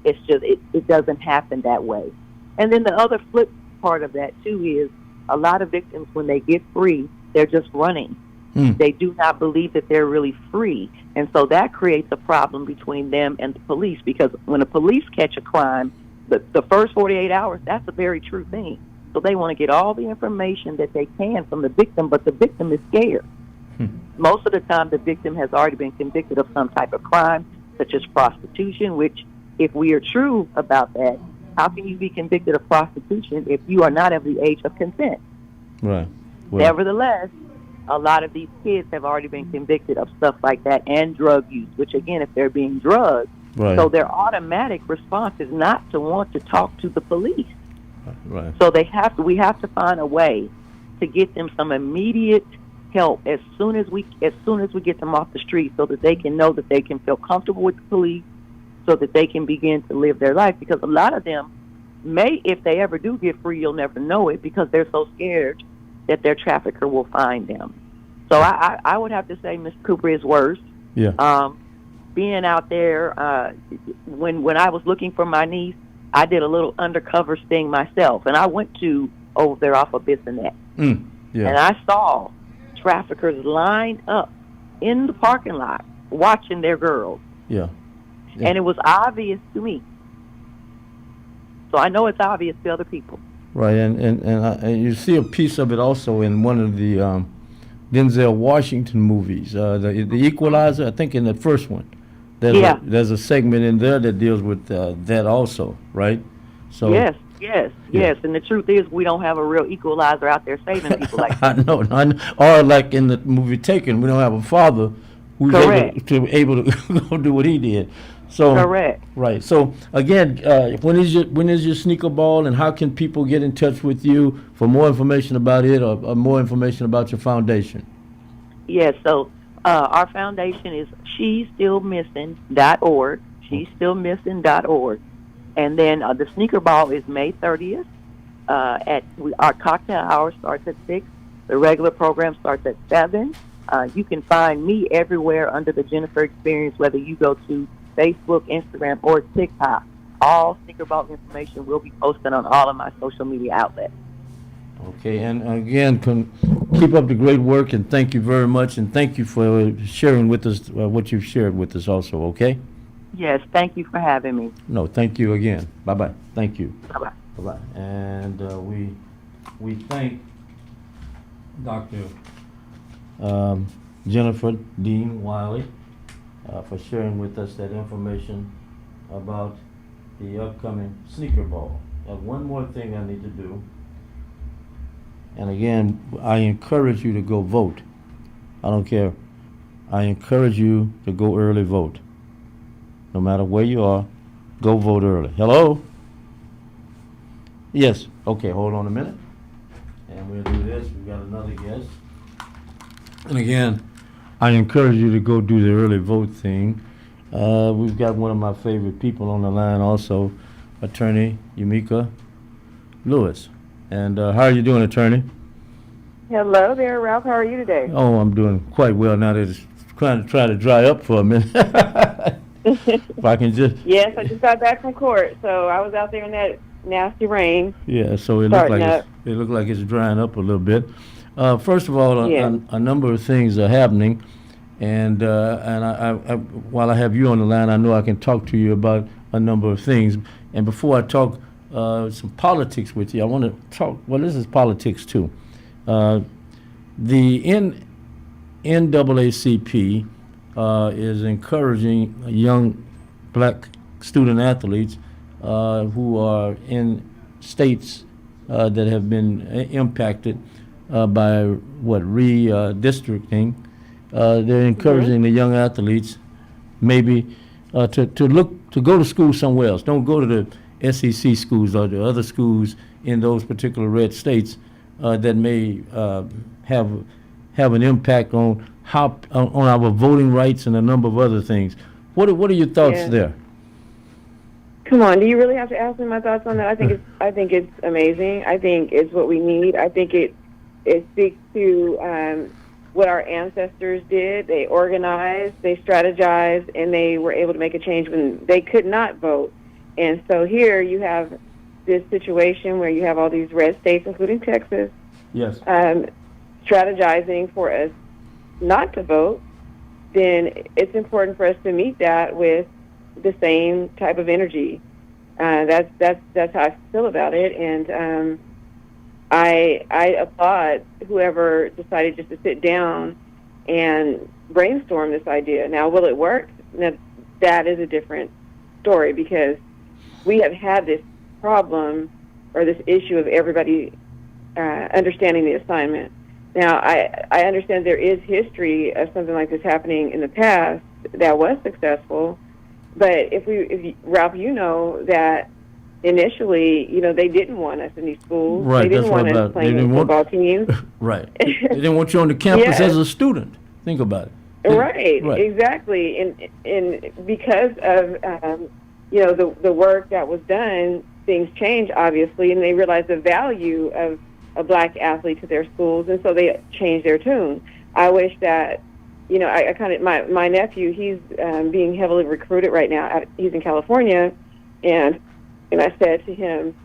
[SPEAKER 20] It's just, it doesn't happen that way. And then the other flip part of that too is a lot of victims, when they get free, they're just running. They do not believe that they're really free. And so that creates a problem between them and the police, because when the police catch a crime, the first 48 hours, that's a very true thing. So they want to get all the information that they can from the victim, but the victim is scared. Most of the time, the victim has already been convicted of some type of crime, such as prostitution, which, if we are true about that, how can you be convicted of prostitution if you are not of the age of consent?
[SPEAKER 8] Right.
[SPEAKER 20] Nevertheless, a lot of these kids have already been convicted of stuff like that and drug use, which, again, if they're being drugged,
[SPEAKER 8] Right.
[SPEAKER 20] so their automatic response is not to want to talk to the police.
[SPEAKER 8] Right.
[SPEAKER 20] So we have to find a way to get them some immediate help as soon as we get them off the street, so that they can know that they can feel comfortable with the police, so that they can begin to live their life. Because a lot of them may, if they ever do get free, you'll never know it because they're so scared that their trafficker will find them. So I would have to say Mr. Cooper is worse.
[SPEAKER 8] Yeah.
[SPEAKER 20] Being out there, when I was looking for my niece, I did a little undercover sting myself, and I went to over there off of Bissonnette.
[SPEAKER 8] Yeah.
[SPEAKER 20] And I saw traffickers lined up in the parking lot watching their girls.
[SPEAKER 8] Yeah.
[SPEAKER 20] And it was obvious to me. So I know it's obvious to other people.
[SPEAKER 8] Right, and you see a piece of it also in one of the Denzel Washington movies, the Equalizer, I think in the first one. There's a segment in there that deals with that also, right? So
[SPEAKER 20] Yes. And the truth is, we don't have a real equalizer out there saving people like that.
[SPEAKER 8] I know. Or like in the movie Taken, we don't have a father who's able to go do what he did. So
[SPEAKER 20] Correct.
[SPEAKER 8] Right. So again, when is your sneaker ball, and how can people get in touch with you for more information about it, or more information about your foundation?
[SPEAKER 20] Yes. So our foundation is shestillmissing.org. Shestillmissing.org. And then the sneaker ball is May 30th. Our cocktail hour starts at 6. The regular program starts at 7. You can find me everywhere under the Jennifer Experience, whether you go to Facebook, Instagram, or TikTok. All sneaker ball information will be posted on all of my social media outlets.
[SPEAKER 8] Okay, and again, keep up the great work, and thank you very much, and thank you for sharing with us what you've shared with us also, okay?
[SPEAKER 20] Yes, thank you for having me.
[SPEAKER 8] No, thank you again. Bye-bye. Thank you.
[SPEAKER 20] Bye-bye.
[SPEAKER 8] Bye-bye. And we thank Dr. Jennifer Dean Wiley for sharing with us that information about the upcoming sneaker ball. And one more thing I need to do, and again, I encourage you to go vote. I don't care. I encourage you to go early vote. No matter where you are, go vote early. Hello? Yes. Okay, hold on a minute. And we'll do this. We've got another guest. And again, I encourage you to go do the early vote thing. We've got one of my favorite people on the line also, Attorney Yamika Lewis. And how are you doing, Attorney?
[SPEAKER 21] Hello there, Ralph. How are you today?
[SPEAKER 8] Oh, I'm doing quite well now that it's trying to dry up for a minute. If I can just...
[SPEAKER 21] Yes, I just got back from court, so I was out there in that nasty rain.
[SPEAKER 8] Yeah, so it looked like it's drying up a little bit. First of all, a number of things are happening, and I while I have you on the line, I know I can talk to you about a number of things. And before I talk some politics with you, I want to talk. Well, this is politics too. The NAACP is encouraging young black student athletes who are in states that have been impacted by redistricting. They're encouraging the young athletes maybe to go to school somewhere else. Don't go to the SEC schools or the other schools in those particular red states that may have an impact on on our voting rights and a number of other things. What are your thoughts there?
[SPEAKER 21] Come on, do you really have to ask me my thoughts on that? I think it's amazing. I think it's what we need. I think it speaks to what our ancestors did. They organized, they strategized, and they were able to make a change when they could not vote. And so here you have this situation where you have all these red states, including Texas,
[SPEAKER 8] yes,
[SPEAKER 21] strategizing for us not to vote. Then it's important for us to meet that with the same type of energy. That's how I feel about it. And I applaud whoever decided just to sit down and brainstorm this idea. Now, will it work? Now, that is a different story, because we have had this problem or this issue of everybody understanding the assignment. Now, I understand there is history of something like this happening in the past that was successful, but Ralph, you know that initially, they didn't want us in these schools.
[SPEAKER 8] Right,
[SPEAKER 21] They didn't
[SPEAKER 8] that's
[SPEAKER 21] want
[SPEAKER 8] what
[SPEAKER 21] us playing in football teams.
[SPEAKER 8] Right. They didn't want you on the campus
[SPEAKER 21] Yes.
[SPEAKER 8] as a student. Think about it.
[SPEAKER 21] Right, exactly. And because of the work that was done, things changed, obviously, and they realized the value of a black athlete to their schools, and so they changed their tune. I wish that, I kind of, my nephew, he's being heavily recruited right now. He's in California, and I said to him,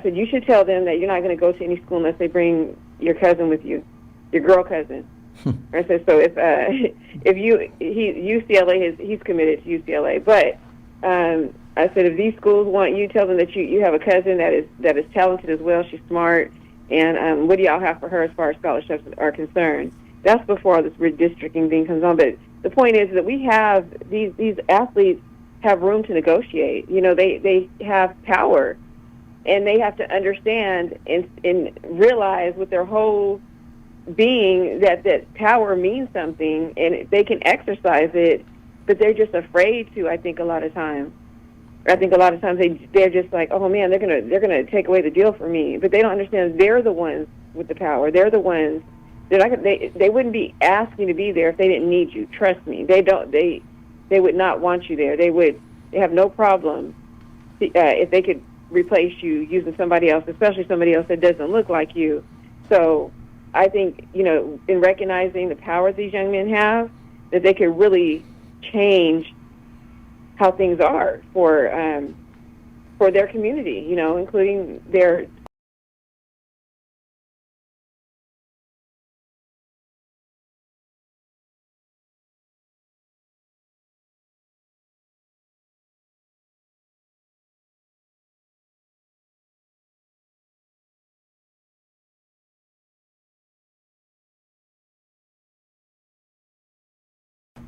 [SPEAKER 21] you should tell them that you're not going to go to any school unless they bring your cousin with you, your girl cousin. I said, so UCLA, he's committed to UCLA, but I said, if these schools want you, tell them that you have a cousin that is talented as well. She's smart, and what do y'all have for her as far as scholarships are concerned? That's before all this redistricting thing comes on. But the point is that we have these athletes have room to negotiate. They have power, and they have to understand and realize with their whole being that power means something, and they can exercise it, but they're just afraid to. I think a lot of times they're just like, oh man, they're gonna take away the deal from me, but they don't understand they're the ones with the power. They're the ones. They wouldn't be asking to be there if they didn't need you. Trust me, they don't. They would not want you there. They have no problem if they could replace you using somebody else, especially somebody else that doesn't look like you. So I think, in recognizing the power these young men have, that they could really change how things are for their community, including their.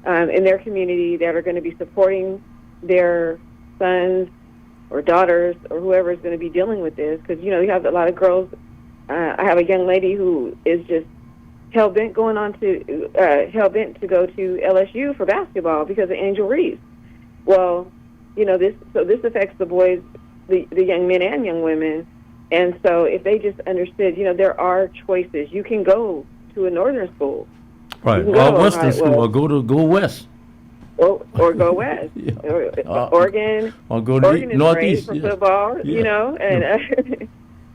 [SPEAKER 21] In their community that are going to be supporting their sons or daughters or whoever is going to be dealing with this, because you have a lot of girls. I have a young lady who is just hell-bent to go to LSU for basketball because of Angel Reese. Well, this affects the boys, the young men and young women, and so if they just understood, there are choices. You can go to a northern school.
[SPEAKER 8] Right, or Western school, or go west.
[SPEAKER 21] Or go west. Oregon.
[SPEAKER 8] Or go to
[SPEAKER 21] Oregon is
[SPEAKER 8] northeast.
[SPEAKER 21] great for football, and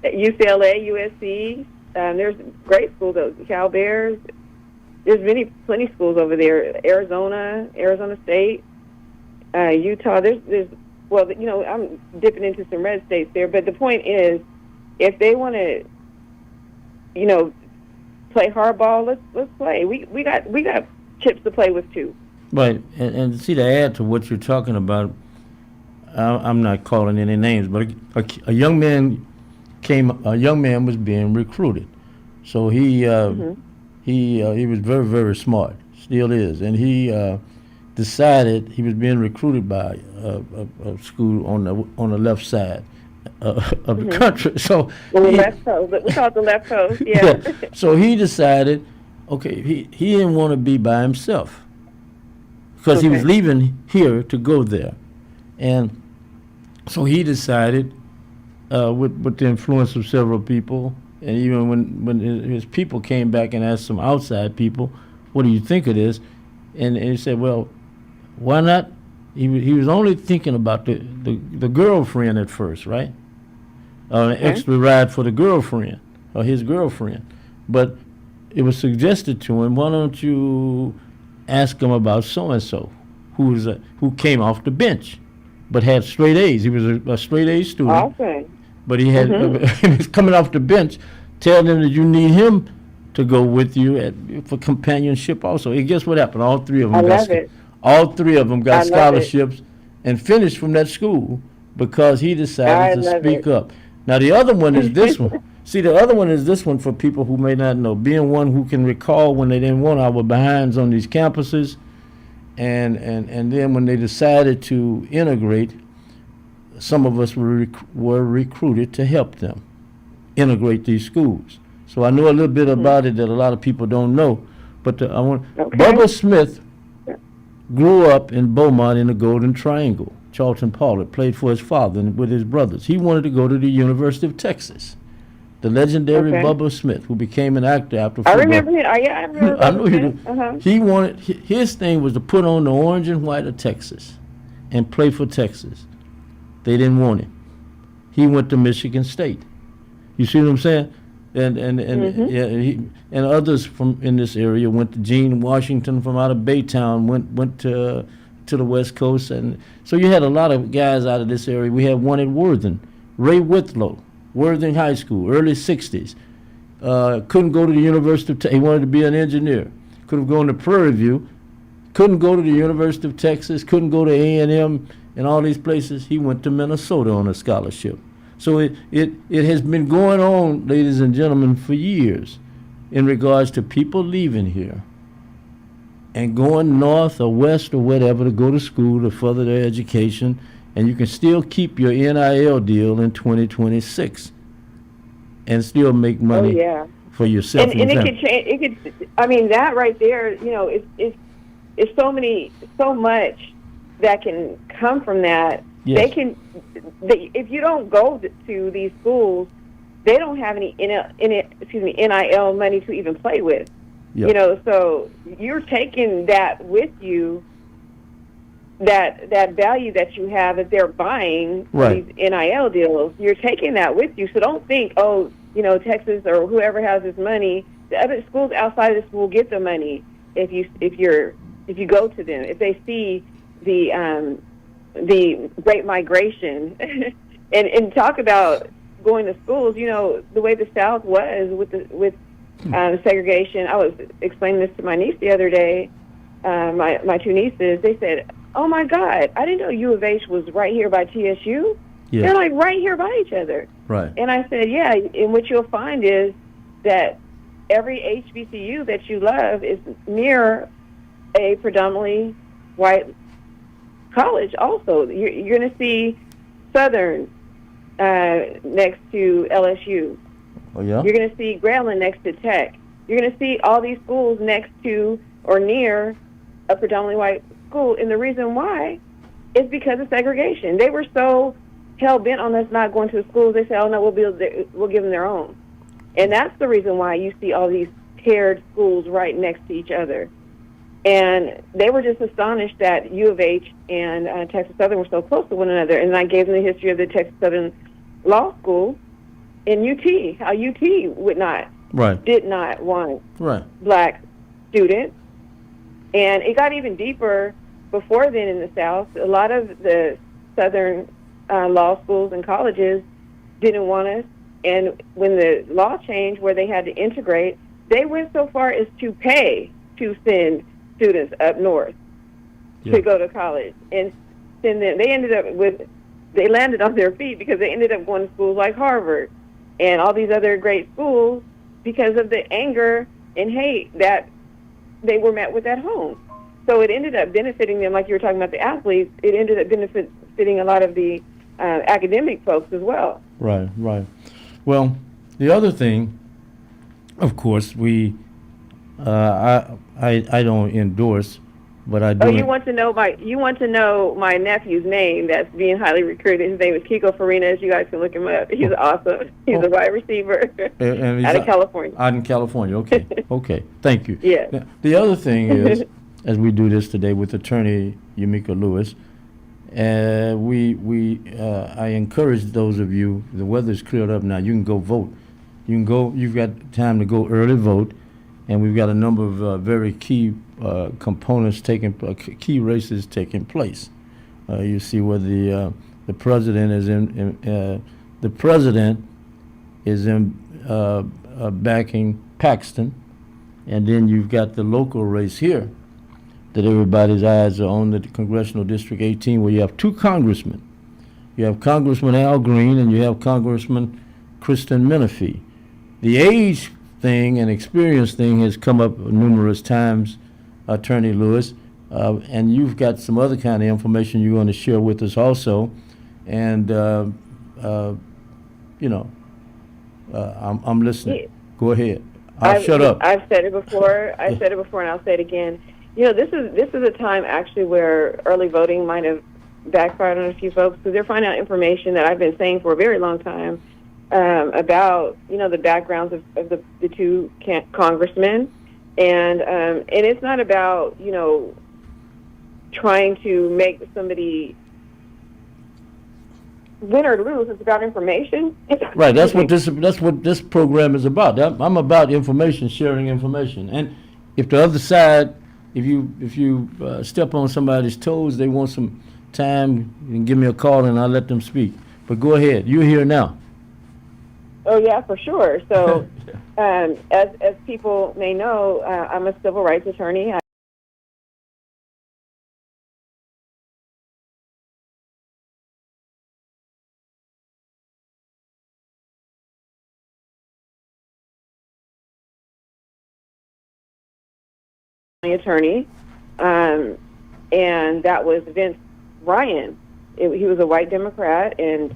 [SPEAKER 21] UCLA, USC. There's great schools, Cal Bears. There's plenty schools over there. Arizona State, Utah. There's I'm dipping into some red states there, but the point is, if they want to, play hardball, let's play. We got chips to play with too.
[SPEAKER 8] Right, and see, to add to what you're talking about, I'm not calling any names, but a young man was being recruited, so he was very, very smart, still is, and he decided he was being recruited by a school on the left side of the country. So
[SPEAKER 21] left coast. We call it the left coast. Yeah.
[SPEAKER 8] So he decided, okay, he didn't want to be by himself because he was leaving here to go there, and so he decided, with the influence of several people, and even when his people came back and asked some outside people, "What do you think of this?" and he said, "Well, why not?" He was only thinking about the girlfriend at first, right? An extra ride for the girlfriend or his girlfriend, but it was suggested to him, why don't you ask him about so and so, who came off the bench, but had straight A's. He was a straight A student, but he had he was coming off the bench. Tell them that you need him to go with you for companionship also. And guess what happened? All three of them got scholarships and finished from that school because he decided to speak up. Now the other one is this one. See, the other one is this one for people who may not know. Being one who can recall when they didn't want our behinds on these campuses, and then when they decided to integrate, some of us were recruited to help them integrate these schools. So I know a little bit about it that a lot of people don't know. But Bubba Smith grew up in Beaumont in the Golden Triangle. Charlton Pollard played for his father and with his brothers. He wanted to go to the University of Texas. The legendary Bubba Smith, who became an actor after football.
[SPEAKER 21] I remember him. I remember.
[SPEAKER 8] I know you do. He wanted, his thing was to put on the orange and white of Texas and play for Texas. They didn't want him. He went to Michigan State. You see what I'm saying? And others from in this area went to Gene Washington from out of Baytown, went to the West Coast, and so you had a lot of guys out of this area. We had one at Worthing, Ray Whitlow, Worthing High School, early 60s. Couldn't go to the University of Texas. He wanted to be an engineer. Could have gone to Prairie View. Couldn't go to the University of Texas. Couldn't go to A&M and all these places. He went to Minnesota on a scholarship. So it has been going on, ladies and gentlemen, for years in regards to people leaving here and going north or west or whatever to go to school to further their education, and you can still keep your NIL deal in 2026 and still make money for yourself.
[SPEAKER 21] And it could change. It could. I mean, that right there, you know, it's so much that can come from that.
[SPEAKER 8] Yes.
[SPEAKER 21] If you don't go to these schools, they don't have any NIL money to even play with. Yep. You know, so you're taking that with you, that value that you have that they're buying these NIL deals. You're taking that with you. So don't think, oh, you know, Texas or whoever has this money. The other schools outside of this will get the money if you go to them. If they see the Great Migration and talk about going to schools, you know, the way the South was with segregation. I was explaining this to my niece the other day, my two nieces. They said, oh my God, I didn't know U of H was right here by TSU. Yeah. They're like right here by each other.
[SPEAKER 8] Right.
[SPEAKER 21] And I said, yeah, and what you'll find is that every HBCU that you love is near a predominantly white college also. You're going to see Southern next to LSU.
[SPEAKER 8] Oh, yeah?
[SPEAKER 21] You're going to see Grambling next to Tech. You're going to see all these schools next to or near a predominantly white school. And the reason why is because of segregation. They were so hell-bent on us not going to the schools, they said, oh, no, we'll give them their own. And that's the reason why you see all these paired schools right next to each other. And they were just astonished that U of H and Texas Southern were so close to one another. And I gave them the history of the Texas Southern Law School in UT, how UT did not want black students. And it got even deeper before then in the South. A lot of the Southern law schools and colleges didn't want us. And when the law changed where they had to integrate, they went so far as to pay to send students up north to go to college. And then they landed on their feet because they ended up going to schools like Harvard and all these other great schools because of the anger and hate that they were met with at home. So it ended up benefiting them, like you were talking about the athletes, it ended up benefiting a lot of the academic folks as well.
[SPEAKER 8] Right. Well, the other thing, of course, I don't endorse, but I do.
[SPEAKER 21] Oh, you want to know my nephew's name that's being highly recruited. His name is Kiko Farinas. You guys can look him up. He's awesome. He's a wide receiver out of California.
[SPEAKER 8] Out in California. Okay. Okay. Thank you.
[SPEAKER 21] Yeah.
[SPEAKER 8] Now, the other thing is, as we do this today with Attorney Yamika Lewis, I encourage those of you. The weather's cleared up now. You can go vote. You can go. You've got time to go early vote. And we've got a number of very key components key races taking place. You see where the president is backing Paxton, and then you've got the local race here that everybody's eyes are on, the Congressional District 18, where you have two congressmen. You have Congressman Al Green and you have Congressman Kristen Menefee. The age thing and experience thing has come up numerous times, Attorney Lewis, and you've got some other kind of information you want to share with us also. And, I'm listening. Go ahead. I'll shut up.
[SPEAKER 21] I've said it before. I said it before, and I'll say it again. This is a time actually where early voting might have backfired on a few folks because they're finding out information that I've been saying for a very long time about the backgrounds of the two congressmen, and it's not about trying to make somebody win or lose. It's about information.
[SPEAKER 8] Right. That's what this program is about. I'm about information, sharing information. And if the other side, if you step on somebody's toes, they want some time, you can give me a call and I'll let them speak. But go ahead. You're here now.
[SPEAKER 21] Oh yeah, for sure. So, as people may know, I'm a civil rights attorney. Attorney, and that was Vince Ryan. He was a white Democrat, and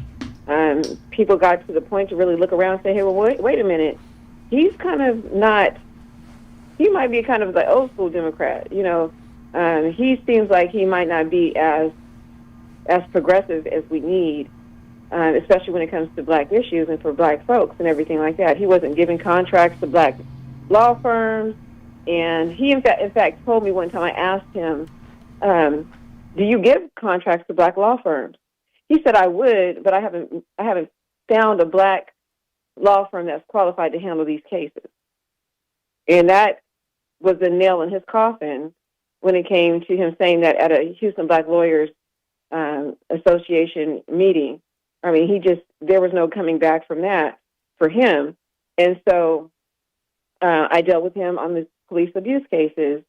[SPEAKER 21] people got to the point to really look around and say, hey, well, wait a minute. He's kind of not, he might be kind of the old school Democrat, he seems like he might not be as progressive as we need, especially when it comes to black issues and for black folks and everything like that. He wasn't giving contracts to black law firms. And he, in fact, told me one time, I asked him, do you give contracts to black law firms? He said, I would, but I haven't found a black law firm that's qualified to handle these cases. And that was the nail in his coffin when it came to him saying that at a Houston Black Lawyers Association meeting. I mean, there was no coming back from that for him. And so I dealt with him on the police abuse cases.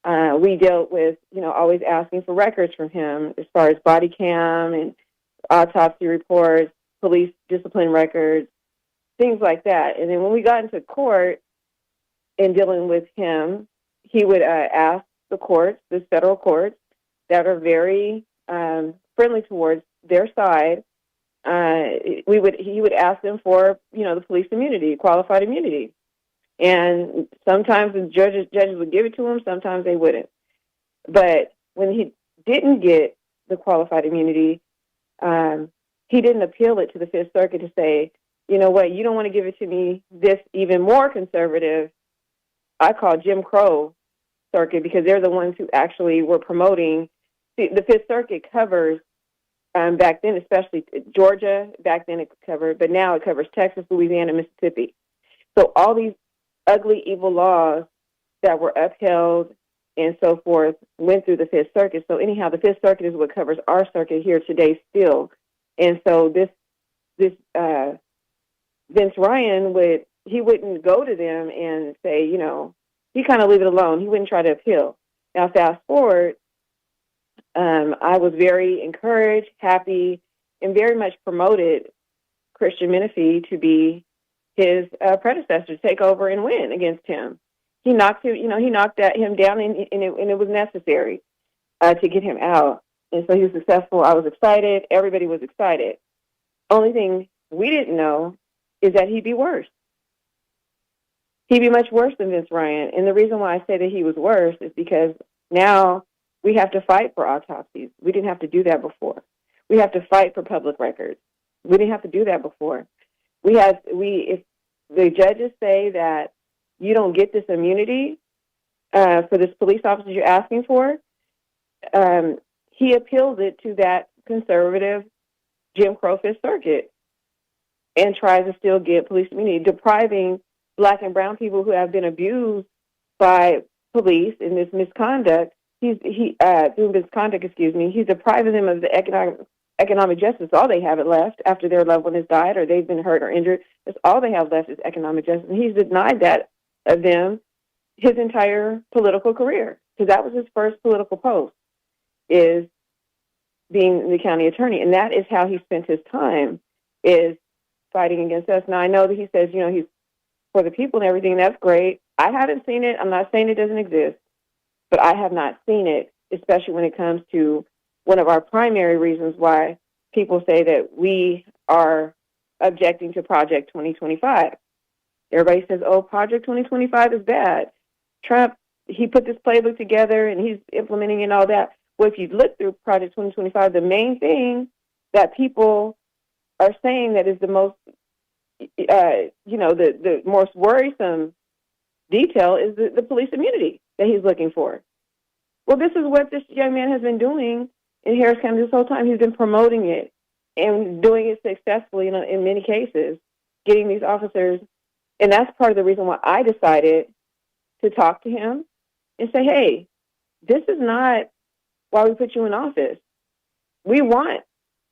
[SPEAKER 21] We dealt with, always asking for records from him as far as body cam and autopsy reports, police discipline records, things like that. And then when we got into court in dealing with him, he would ask the courts, the federal courts, that are very friendly towards their side. He would ask them for, the police immunity, qualified immunity. And sometimes the judges would give it to him, sometimes they wouldn't. But when he didn't get the qualified immunity, he didn't appeal it to the Fifth Circuit to say, you know what, you don't want to give it to me, this even more conservative, I call Jim Crow Circuit, because they're the ones who actually were promoting. The Fifth Circuit covers, back then, especially Georgia, back then it covered, but now it covers Texas, Louisiana, Mississippi. So all these ugly, evil laws that were upheld and so forth went through the Fifth Circuit. So anyhow, the Fifth Circuit is what covers our circuit here today still. And so this Vince Ryan wouldn't go to them and say, he kind of leave it alone. He wouldn't try to appeal. Now, fast forward, I was very encouraged, happy, and very much promoted Christian Menifee to be his predecessor, to take over and win against him. He knocked him, him down, and it was necessary to get him out. And so he was successful. I was excited. Everybody was excited. Only thing we didn't know is that he'd be worse. He'd be much worse than Vince Ryan. And the reason why I say that he was worse is because now we have to fight for autopsies. We didn't have to do that before. We have to fight for public records. We didn't have to do that before. If the judges say that you don't get this immunity for this police officer you're asking for, he appeals it to that conservative Jim Crow Fifth Circuit and tries to still get police immunity, depriving black and brown people who have been abused by police in this misconduct. He's depriving them of the economic justice. All they have left after their loved one has died or they've been hurt or injured. That's all they have left is economic justice. And he's denied that of them his entire political career, because that was his first political post, is being the county attorney. And that is how he spent his time, is fighting against us. Now, I know that he says, he's for the people and everything. That's great. I haven't seen it. I'm not saying it doesn't exist, but I have not seen it, especially when it comes to one of our primary reasons why people say that we are objecting to Project 2025. Everybody says, oh, Project 2025 is bad. Trump, he put this playbook together and he's implementing it and all that. Well, if you look through Project 2025, the main thing that people are saying that is the most, the most worrisome detail is the police immunity that he's looking for. Well, this is what this young man has been doing in Harris County this whole time. He's been promoting it and doing it successfully in many cases, getting these officers. And that's part of the reason why I decided to talk to him and say, hey, this is not why we put you in office. We want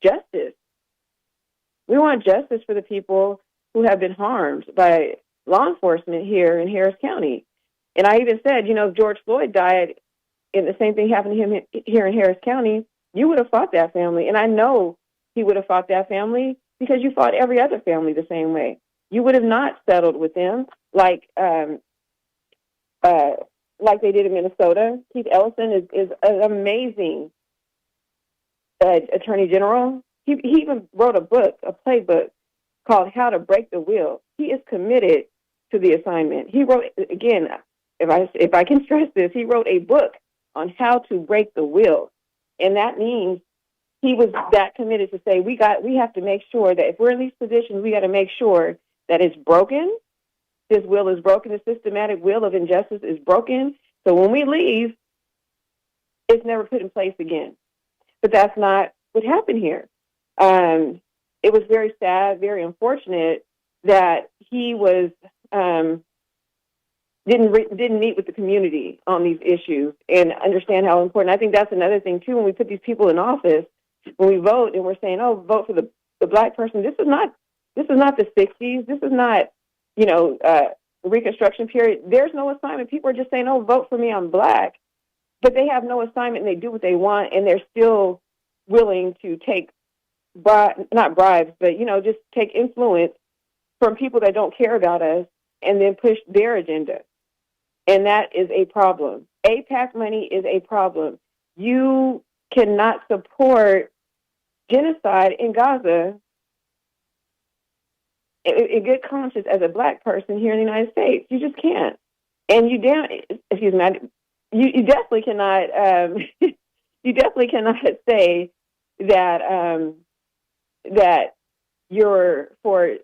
[SPEAKER 21] justice. We want justice for the people who have been harmed by law enforcement here in Harris County. And I even said, if George Floyd died and the same thing happened to him here in Harris County, you would have fought that family. And I know he would have fought that family because you fought every other family the same way. You would have not settled with them like they did in Minnesota. Keith Ellison is an amazing attorney general. He even wrote a playbook called How to Break the Will. He is committed to the assignment. He wrote, again, if I can stress this, he wrote a book on how to break the will. And that means he was that committed to say, we have to make sure that if we're in these positions, we got to make sure that it's broken. This will is broken. The systematic will of injustice is broken. So when we leave, it's never put in place again. But that's not what happened here. It was very sad, very unfortunate that he was didn't meet with the community on these issues and understand how important. I think that's another thing too. When we put these people in office, when we vote and we're saying, "Oh, vote for the black person," this is not the '60s. This is not the Reconstruction period. There's no assignment. People are just saying, "Oh, vote for me. I'm black," but they have no assignment and they do what they want, and they're still willing to take not bribes, but just take influence from people that don't care about us and then push their agenda. And that is a problem. AIPAC money is a problem. You cannot support genocide in Gaza in good conscience as a black person here in the United States. You just can't. And you definitely cannot. You definitely cannot say that that you're for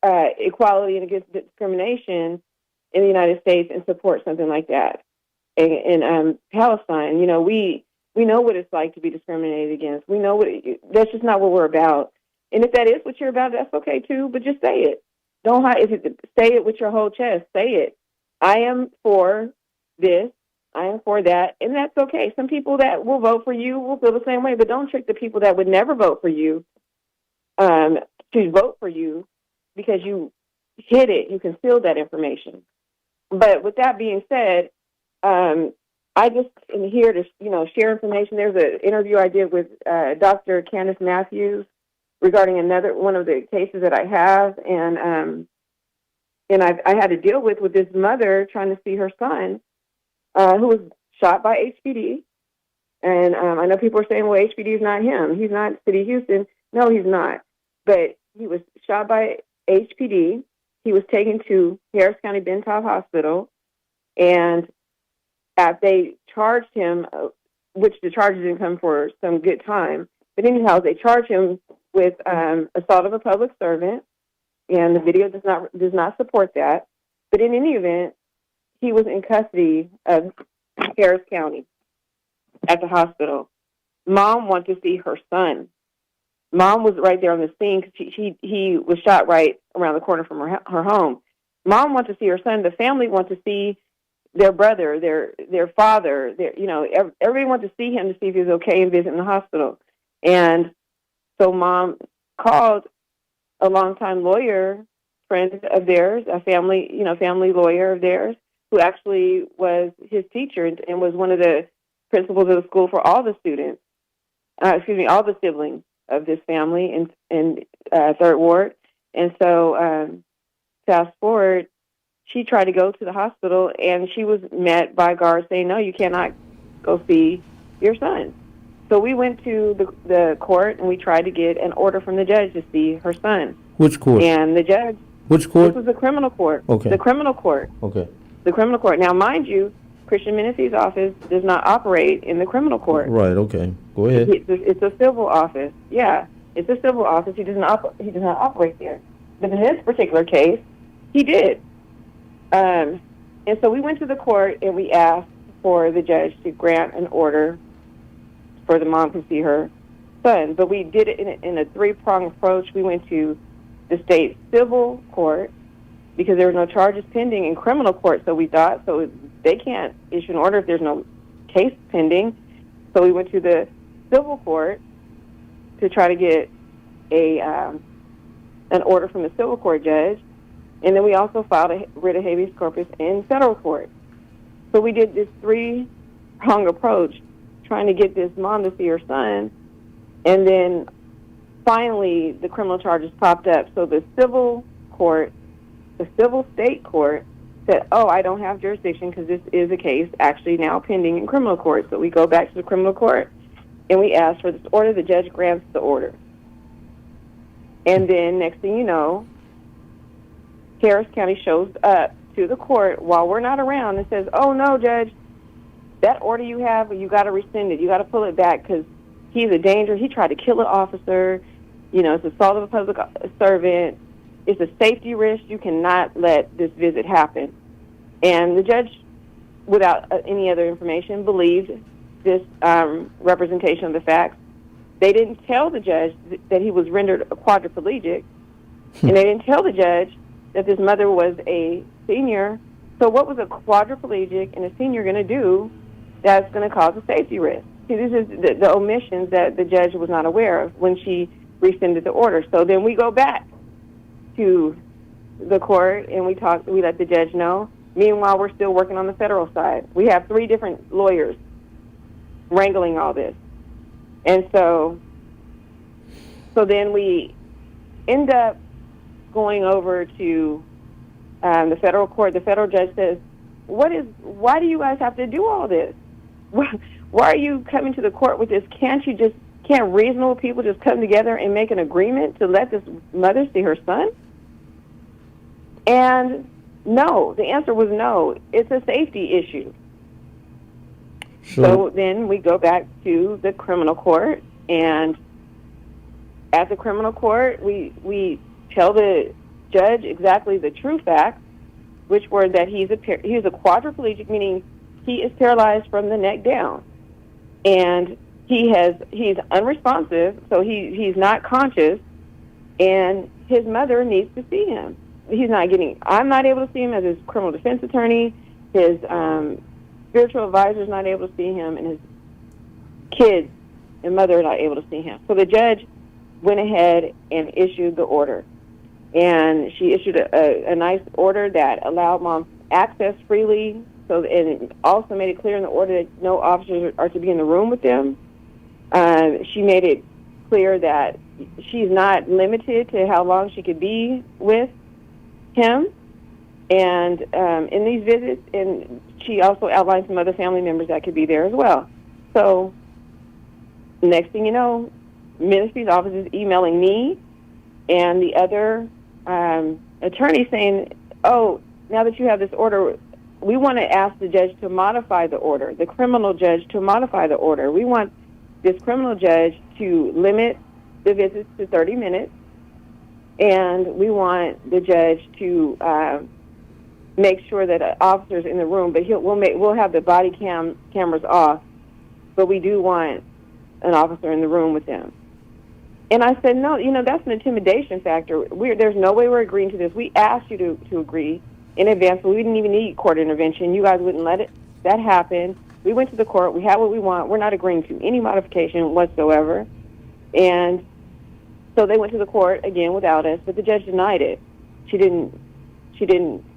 [SPEAKER 21] equality and against discrimination in the United States and support something like that. In Palestine, we know what it's like to be discriminated against. We know that's just not what we're about. And if that is what you're about, that's okay too. But just say it. Don't hide. Say it with your whole chest. Say it. I am for this. I am for that, and that's okay. Some people that will vote for you will feel the same way, but don't trick the people that would never vote for you to vote for you because you hid it, you concealed that information. But with that being said, I just am here to share information. There's an interview I did with Dr. Candace Matthews regarding another one of the cases that I have, and I had to deal with this mother trying to see her son. Who was shot by HPD. And I know people are saying, well, HPD is not him. He's not City of Houston. No, he's not. But he was shot by HPD. He was taken to Harris County Bentov Hospital. And they charged him, which the charges didn't come for some good time. But anyhow, they charged him with assault of a public servant. And the video does not support that. But in any event, he was in custody of Harris County at the hospital. Mom wanted to see her son. Mom was right there on the scene because he was shot right around the corner from her home. Mom wanted to see her son. The family wanted to see their brother, their father. Everybody wanted to see him to see if he was okay and visit in the hospital. And so Mom called a longtime lawyer friend of theirs, a family lawyer of theirs, who actually was his teacher and was one of the principals of the school for all the students, all the siblings of this family in Third Ward. And so fast forward, she tried to go to the hospital, and she was met by guards saying, no, you cannot go see your son. So we went to the court, and we tried to get an order from the judge to see her son.
[SPEAKER 8] Which court?
[SPEAKER 21] And the judge...
[SPEAKER 8] Which court?
[SPEAKER 21] This was the criminal court.
[SPEAKER 8] Okay.
[SPEAKER 21] The criminal court.
[SPEAKER 8] Okay.
[SPEAKER 21] The criminal court. Now, mind you, Christian Menifee's office does not operate in the criminal court.
[SPEAKER 8] Right, okay. Go ahead.
[SPEAKER 21] It's a civil office. Yeah, it's a civil office. He does not operate there. But in this particular case, he did. And so we went to the court, and we asked for the judge to grant an order for the mom to see her son. But we did it in a three-pronged approach. We went to the state civil court because there were no charges pending in criminal court, so we thought, so they can't issue an order if there's no case pending. So we went to the civil court to try to get an order from the civil court judge, and then we also filed a writ of habeas corpus in federal court. So we did this three-pronged approach, trying to get this mom to see her son, and then finally the criminal charges popped up. So the civil court, the civil state court, said, oh, I don't have jurisdiction because this is a case actually now pending in criminal court. So we go back to the criminal court, and we ask for this order. The judge grants the order. And then next thing you know, Harris County shows up to the court while we're not around and says, oh, no, Judge, that order you have, you got to rescind it. You got to pull it back because he's a danger. He tried to kill an officer. You know, it's assault of a public servant. It's a safety risk. You cannot let this visit happen. And the judge, without any other information, believed this representation of the facts. They didn't tell the judge that he was rendered a quadriplegic, and they didn't tell the judge that this mother was a senior. So what was a quadriplegic and a senior going to do that's going to cause a safety risk? See, this is the omissions that the judge was not aware of when she rescinded the order. So then we go back to the court, and we let the judge know. Meanwhile, we're still working on the federal side. We have 3 different lawyers wrangling all this. And so then we end up going over to the federal court. The federal judge says, why do you guys have to do all this? Why are you coming to the court with this? Can't reasonable people just come together and make an agreement to let this mother see her son? And no, the answer was no. It's a safety issue. So then we go back to the criminal court, and at the criminal court, we tell the judge exactly the true facts, which were that he's a quadriplegic, meaning he is paralyzed from the neck down, and he's unresponsive, so he's not conscious, and his mother needs to see him. I'm not able to see him as his criminal defense attorney. His spiritual advisor is not able to see him, and his kids and mother are not able to see him. So the judge went ahead and issued the order. And she issued a nice order that allowed mom access freely, and it also made it clear in the order that no officers are to be in the room with them. She made it clear that she's not limited to how long she could be with him. And in these visits, and she also outlined some other family members that could be there as well. So next thing you know, Menifee's office is emailing me and the other attorney saying, oh, now that you have this order, we want to ask the judge to modify the order, the criminal judge to modify the order. We want this criminal judge to limit the visits to 30 minutes, and we want the judge to make sure that officers in the room, but we'll have the body cameras off, but we do want an officer in the room with them. And I said, no, that's an intimidation factor. There's no way we're agreeing to this. We asked you to agree in advance, but we didn't even need court intervention. You guys wouldn't let that happen. We went to the court. We have what we want. We're not agreeing to any modification whatsoever. And so they went to the court again without us, but the judge denied it. She didn't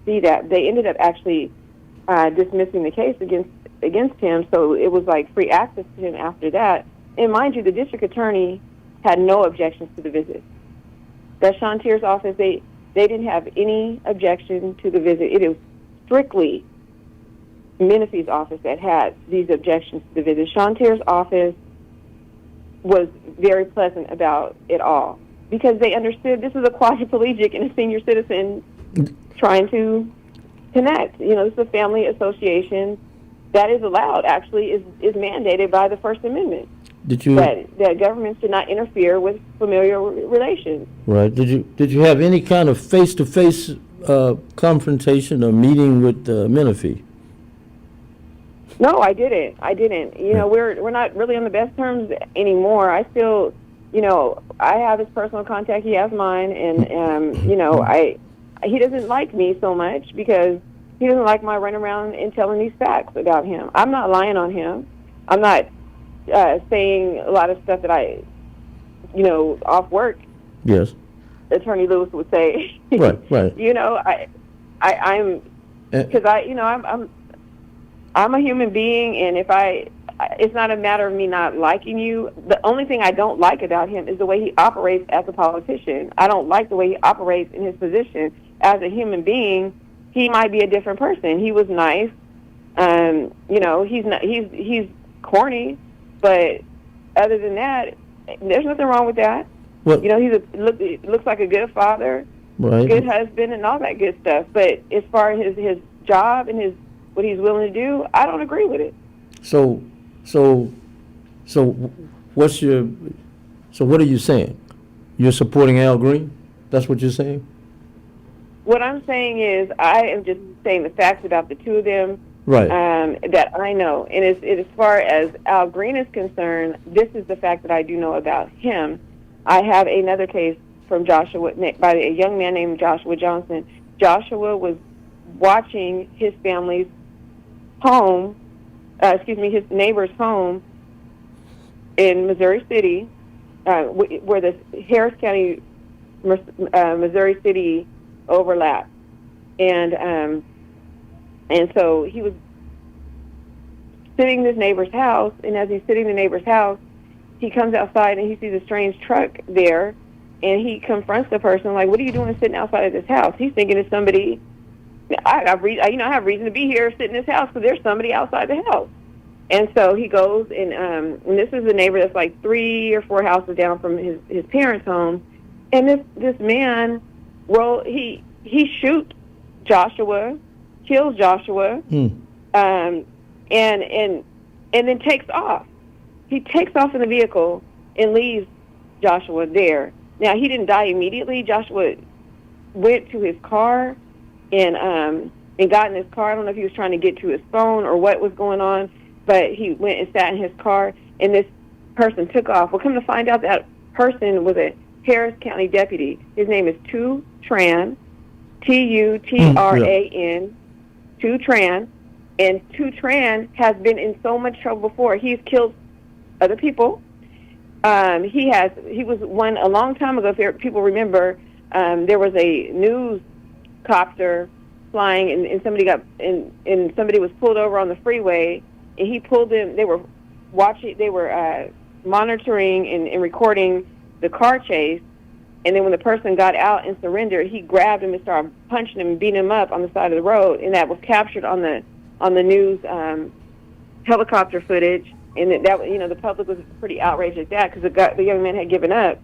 [SPEAKER 21] see that. They ended up actually dismissing the case against him, so it was like free access to him after that. And mind you, the district attorney had no objections to the visit. That Shantier's office, They didn't have any objection to the visit. It is strictly Menifee's office that had these objections to the visit. Shantier's office was very pleasant about it all because they understood this is a quadriplegic and a senior citizen trying to connect. You know, this is a family association that is allowed, actually, is mandated by the First Amendment.
[SPEAKER 8] Did you
[SPEAKER 21] that government should not interfere with familial relations.
[SPEAKER 8] right? Did you have any kind of face-to-face confrontation or meeting with Menifee?
[SPEAKER 21] No, I didn't. You know, we're not really on the best terms anymore. I still, you know, I have his personal contact. He has mine, and you know, he doesn't like me so much because he doesn't like my running around and telling these facts about him. I'm not lying on him. I'm not saying a lot of stuff that I, you know, off work.
[SPEAKER 8] Yes.
[SPEAKER 21] Attorney Lewis would say.
[SPEAKER 8] Right.
[SPEAKER 21] You know, I'm because you know, I'm a human being, and it's not a matter of me not liking you. The only thing I don't like about him is the way he operates as a politician. I don't like the way he operates in his position as a human being. He might be a different person. He was nice. You know, he's corny, but other than that, there's nothing wrong with that.
[SPEAKER 8] What?
[SPEAKER 21] You know, he looks like a good father,
[SPEAKER 8] Right.
[SPEAKER 21] good husband, and all that good stuff. But as far as his job and what he's willing to do, I don't agree with it.
[SPEAKER 8] So what are you saying? You're supporting Al Green? That's what you're saying?
[SPEAKER 21] What I'm saying is I am just saying the facts about the two of them.
[SPEAKER 8] Right.
[SPEAKER 21] That I know. And as far as Al Green is concerned, this is the fact that I do know about him. I have another case from Joshua by a young man named Joshua Johnson. Joshua was watching his family's home, his neighbor's home in Missouri City, where the Harris County, Missouri City overlap. And so he was sitting in his neighbor's house, and as he's sitting in the neighbor's house, he comes outside and he sees a strange truck there, and he confronts the person like, "What are you doing sitting outside of this house?" He's thinking it's somebody. I have reason to be here sitting in this house because there's somebody outside the house. And so he goes, and this is a neighbor that's like 3 or 4 houses down from his parents' home, and this man, he shoots Joshua, kills Joshua, and then takes off. He takes off in the vehicle and leaves Joshua there. Now, he didn't die immediately. Joshua went to his car and got in his car. I don't know if he was trying to get to his phone or what was going on, but he went and sat in his car, and this person took off. Well, come to find out, that person was a Harris County deputy. His name is Tu Tran, Tutran, Tu Tran, and Tu Tran has been in so much trouble before. He's killed other people. He was one a long time ago. If people remember, there was a news copter flying, and somebody and somebody was pulled over on the freeway, and he pulled them. They were monitoring and recording the car chase, and then when the person got out and surrendered, he grabbed him and started punching him and beating him up on the side of the road, and that was captured on the news helicopter footage. And that the public was pretty outraged at that because the young man had given up.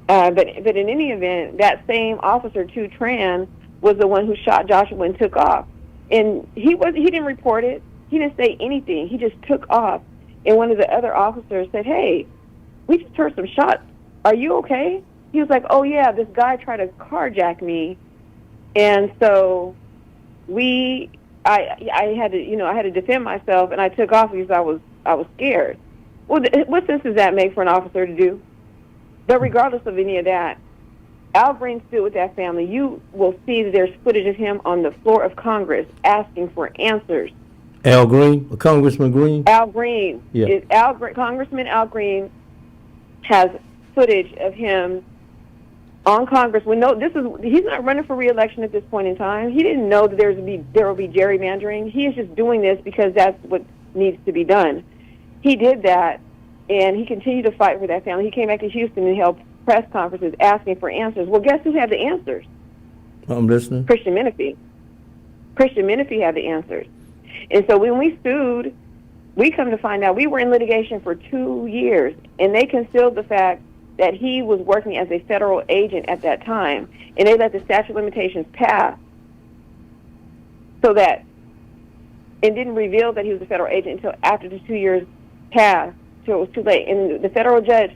[SPEAKER 21] But in any event, that same officer, Tu Tran, was the one who shot Joshua and took off. And he didn't report it. He didn't say anything. He just took off. And one of the other officers said, "Hey, we just heard some shots. Are you okay?" He was like, "Oh yeah, this guy tried to carjack me." And so I had to defend myself, and I took off because I was scared. Well, what sense does that make for an officer to do? But regardless of any of that, Al Green stood with that family. You will see that there's footage of him on the floor of Congress asking for answers.
[SPEAKER 8] Al Green, Congressman Green?
[SPEAKER 21] Al Green.
[SPEAKER 8] Yeah.
[SPEAKER 21] Congressman Al Green has footage of him on Congress. He's not running for re-election at this point in time. He didn't know that there will be gerrymandering. He is just doing this because that's what needs to be done. He did that, and he continued to fight for that family. He came back to Houston and held press conferences asking for answers. Well, guess who had the answers?
[SPEAKER 8] I'm listening.
[SPEAKER 21] Christian Menifee. Christian Menifee had the answers. And so when we sued, we come to find out we were in litigation for 2 years, and they concealed the fact that he was working as a federal agent at that time, and they let the statute of limitations pass so that it didn't reveal that he was a federal agent until after the 2 years passed, so it was too late. And the federal judge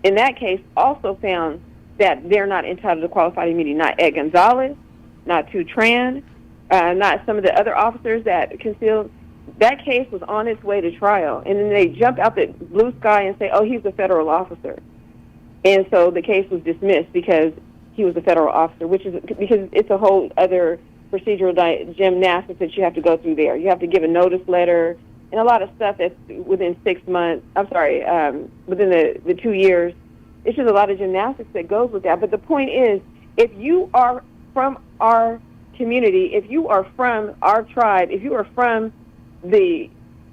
[SPEAKER 21] in that case also found that they're not entitled to qualified immunity, not Ed Gonzalez, not Tu Tran, not some of the other officers that concealed. That case was on its way to trial, and then they jump out the blue sky and say, oh, he's a federal officer. And so the case was dismissed because he was a federal officer, which is because it's a whole other procedural gymnastics that you have to go through there. You have to give a notice letter and a lot of stuff that's within 6 months. Within the 2 years. It's just a lot of gymnastics that goes with that. But the point is, if you are from our community, if you are from our tribe, if you are from the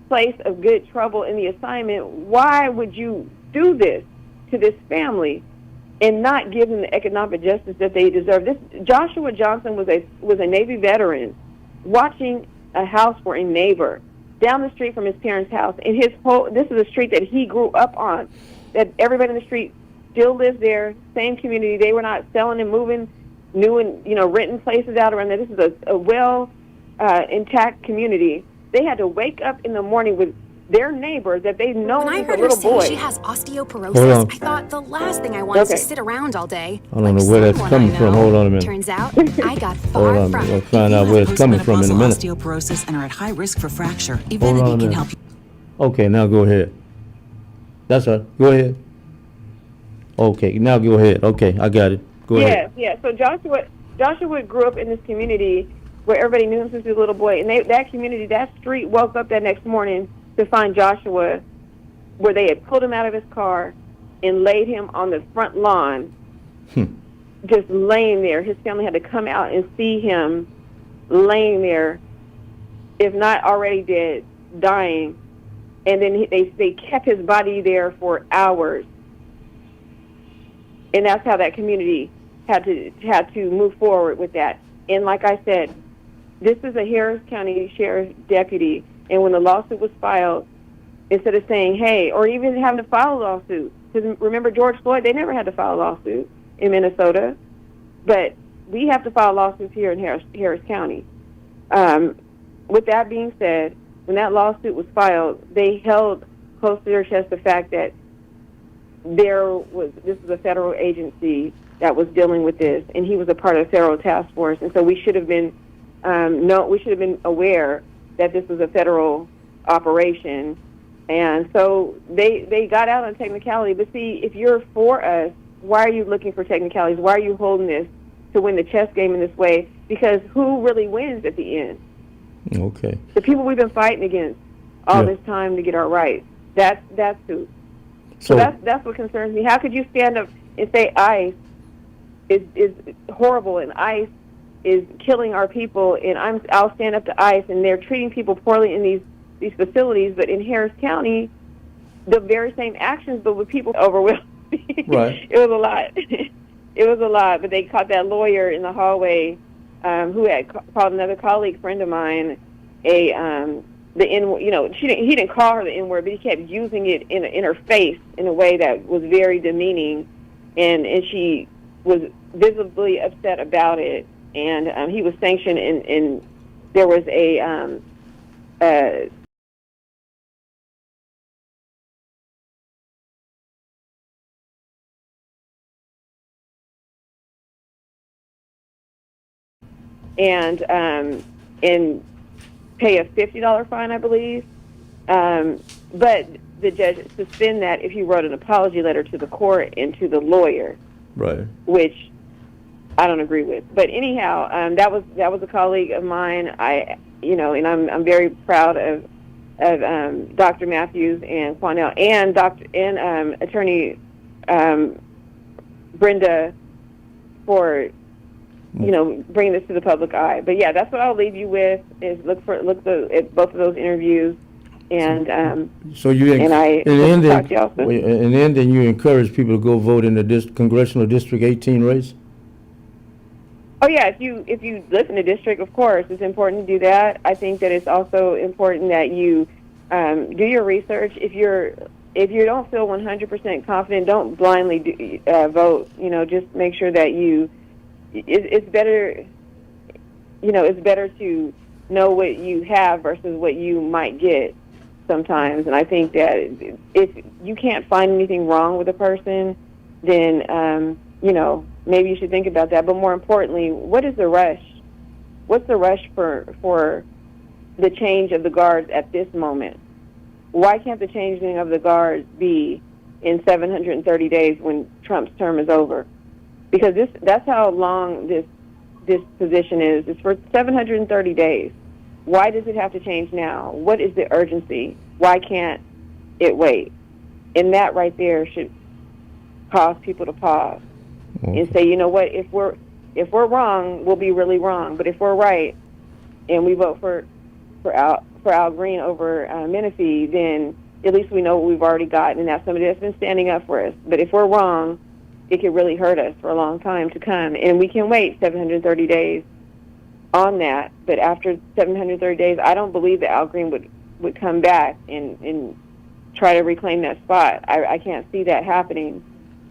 [SPEAKER 21] place of good trouble in the assignment, why would you do this to this family and not give them the economic justice that they deserve? This Joshua Johnson was a Navy veteran watching a house for a neighbor down the street from his parents' house, and this is a street that he grew up on, that everybody in the street still lives there, same community. They were not selling and moving new and renting places out around there. This is a well intact community. They had to wake up in the morning with their neighbor that they've known
[SPEAKER 1] When I
[SPEAKER 21] since a
[SPEAKER 1] heard her
[SPEAKER 21] little
[SPEAKER 1] say
[SPEAKER 21] boy.
[SPEAKER 1] she has osteoporosis, I thought the last thing I want is to sit around all day.
[SPEAKER 8] I don't know where that's coming from. Hold on a minute.
[SPEAKER 1] Turns out, I got
[SPEAKER 8] Hold
[SPEAKER 1] far
[SPEAKER 8] on.
[SPEAKER 1] from
[SPEAKER 8] We'll
[SPEAKER 1] it.
[SPEAKER 8] find out where it's coming from in a minute.
[SPEAKER 22] Osteoporosis and are at high risk for fracture.
[SPEAKER 8] Hold on a
[SPEAKER 22] Evenity can
[SPEAKER 8] minute.
[SPEAKER 22] help you.
[SPEAKER 8] Okay, now go ahead. That's her. Go ahead. Okay, now go ahead. Okay, I got it. Go ahead.
[SPEAKER 21] Yeah. So Joshua grew up in this community where everybody knew him since he was a little boy, and that community, that street, woke up that next morning to find Joshua where they had pulled him out of his car and laid him on the front lawn, just laying there. His family had to come out and see him laying there, if not already dead, dying. And then they kept his body there for hours. And that's how that community had to move forward with that. And like I said, this is a Harris County Sheriff's deputy, and when the lawsuit was filed, instead of saying, hey, or even having to file a lawsuit, because remember George Floyd, they never had to file a lawsuit in Minnesota, but we have to file lawsuits here in Harris County. With that being said, when that lawsuit was filed, they held close to their chest the fact that this was a federal agency that was dealing with this, and he was a part of the federal task force, and so we should have been aware that this was a federal operation. And so they got out on technicality. But see, if you're for us, why are you looking for technicalities? Why are you holding this to win the chess game in this way? Because who really wins at the end?
[SPEAKER 8] Okay.
[SPEAKER 21] The people we've been fighting against all this time to get our rights. That's who. So that's what concerns me. How could you stand up and say ICE is horrible and ICE is killing our people, and I'll stand up to ICE, and they're treating people poorly in these facilities, but in Harris County, the very same actions, but with people overwhelmed.
[SPEAKER 8] Right.
[SPEAKER 21] It was a lot. It was a lot, but they caught that lawyer in the hallway who had called another colleague friend of mine the N. He didn't call her the N word, but he kept using it in her face in a way that was very demeaning, and she was visibly upset about it. And he was sanctioned, and there was a and pay a $50 fine, I believe. But the judge suspend that if he wrote an apology letter to the court and to the lawyer,
[SPEAKER 8] right?
[SPEAKER 21] Which I don't agree with. But anyhow, that was a colleague of mine. And I'm very proud of Dr. Matthews and Quanell and Attorney Brenda for bringing this to the public eye. But yeah, that's what I'll leave you with: is look at both of those interviews, and
[SPEAKER 8] so you
[SPEAKER 21] and
[SPEAKER 8] in the end, then you encourage people to go vote in the congressional district 18 race.
[SPEAKER 21] Oh yeah, if you live in the district, of course, it's important to do that. I think that it's also important that you do your research. If you don't feel 100% confident, don't blindly vote. Just make sure that it's better. It's better to know what you have versus what you might get sometimes. And I think that if you can't find anything wrong with a person, then maybe you should think about that. But more importantly, what is the rush? What's the rush for the change of the guards at this moment? Why can't the changing of the guards be in 730 days when Trump's term is over? Because that's how long this position is. It's for 730 days. Why does it have to change now? What is the urgency? Why can't it wait? And that right there should cause people to pause and say, you know what, if we're wrong, we'll be really wrong. But if we're right and we vote for Al Green over Menifee, then at least we know what we've already gotten, and that's somebody that's been standing up for us. But if we're wrong, it could really hurt us for a long time to come. And we can wait 730 days on that. But after 730 days, I don't believe that Al Green would come back and try to reclaim that spot. I can't see that happening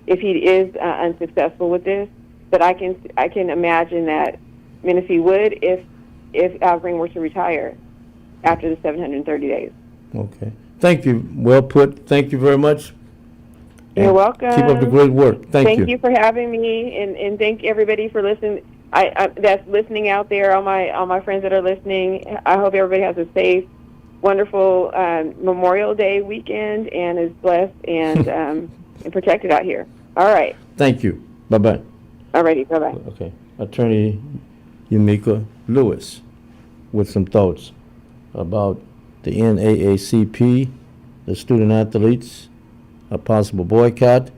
[SPEAKER 21] if he is unsuccessful with this. But I can imagine that Menifee would if Al Green were to retire after the 730 days.
[SPEAKER 8] Okay. Thank you. Well put. Thank you very much.
[SPEAKER 21] You're welcome.
[SPEAKER 8] Keep up the great work.
[SPEAKER 21] Thank you for having me, and thank everybody for listening. I that's listening out there. All my friends that are listening. I hope everybody has a safe, wonderful Memorial Day weekend and is blessed and protected out here. All right.
[SPEAKER 8] Thank you. Bye-bye.
[SPEAKER 21] All righty. Bye-bye.
[SPEAKER 8] Okay. Attorney Yamika Lewis with some thoughts about the NAACP, the student athletes, a possible boycott,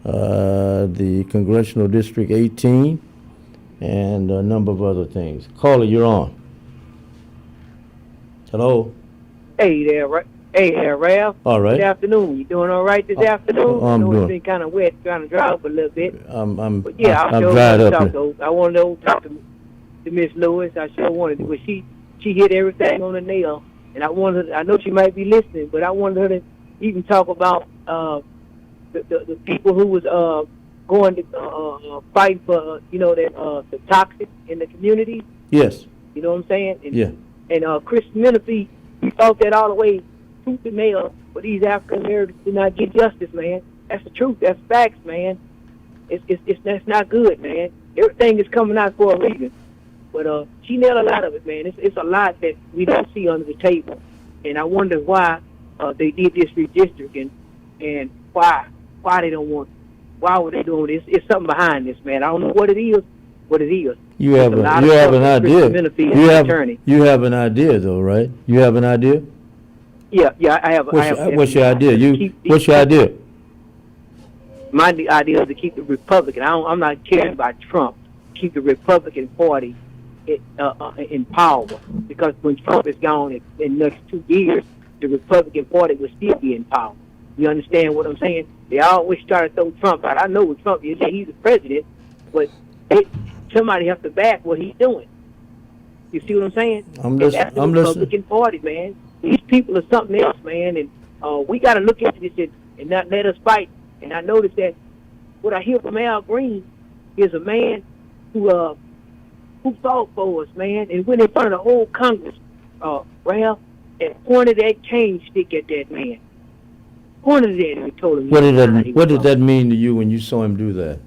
[SPEAKER 8] the Congressional District 18, and a number of other things. Caller, you're on. Hello?
[SPEAKER 2] Hey there, Ralph.
[SPEAKER 8] All right.
[SPEAKER 2] Good afternoon. You doing all right this afternoon?
[SPEAKER 8] I'm doing.
[SPEAKER 2] It's been kind of wet, trying to dry up a little bit.
[SPEAKER 8] I'm
[SPEAKER 2] dried
[SPEAKER 8] up.
[SPEAKER 2] I want to talk to Miss Lewis. I sure wanted to, but she hit everything on the nail. And I know she might be listening, but I wanted her to even talk about the people who was going to fight for the toxic in the community.
[SPEAKER 8] Yes.
[SPEAKER 2] You know what I'm saying? And,
[SPEAKER 8] yeah.
[SPEAKER 2] And Chris Menifee, he fought that all the way tooth and nail, but these African Americans did not get justice, man. That's the truth. That's facts, man. That's not good, man. Everything is coming out for a reason. But she nailed a lot of it, man. It's a lot that we don't see under the table, and I wonder why they did this redistricting and why they don't want. Why were they doing this? It's something behind this, man. I don't know what it is.
[SPEAKER 8] You have an idea. You have an idea, though, right? You have an idea.
[SPEAKER 2] Yeah, I have.
[SPEAKER 8] What's your idea? What's your idea?
[SPEAKER 2] My idea is to keep the Republican. I'm not caring about Trump. Keep the Republican Party in power, because when Trump is gone in the next 2 years, the Republican Party will still be in power. You understand what I'm saying? They always try to throw Trump out. I know what Trump is. He's the president, but somebody has to back what he's doing. You see what I'm saying? That's the Republican Party, man. These people are something else, man, and we got to look into this and not let us fight. And I noticed that what I hear from Al Green is a man who fought for us, man, and went in front of the whole Congress, Ralph, and pointed that cane stick at that man. Pointed it at him and told him.
[SPEAKER 8] What did that mean to you when you saw him do that?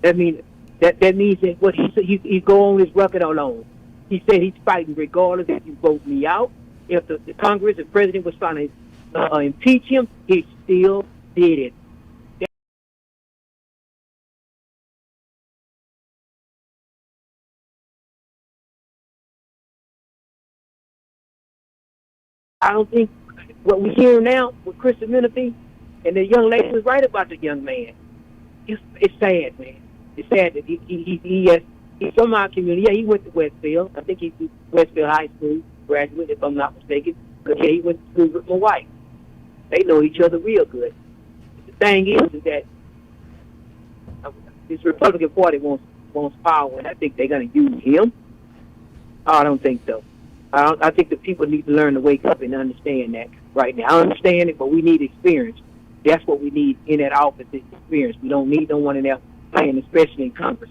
[SPEAKER 2] That means that what he go on his record alone. He said he's fighting regardless if you vote me out. If the Congress and President was trying to impeach him, he still did it. I don't think what we hear now with Chris Menifee and the young lady was right about the young man. It's sad, man. It's sad that he's from our community. Yeah, he went to Westfield. I think he's Westfield High School graduate, if I'm not mistaken. But yeah, he went to school with my wife. They know each other real good. The thing is that this Republican Party wants wants power, and I think they're going to use him. I don't think so. I think the people need to learn to wake up and understand that right now. I understand it, but we need experience. That's what we need in that office is experience. We don't need no one in there playing, especially in Congress.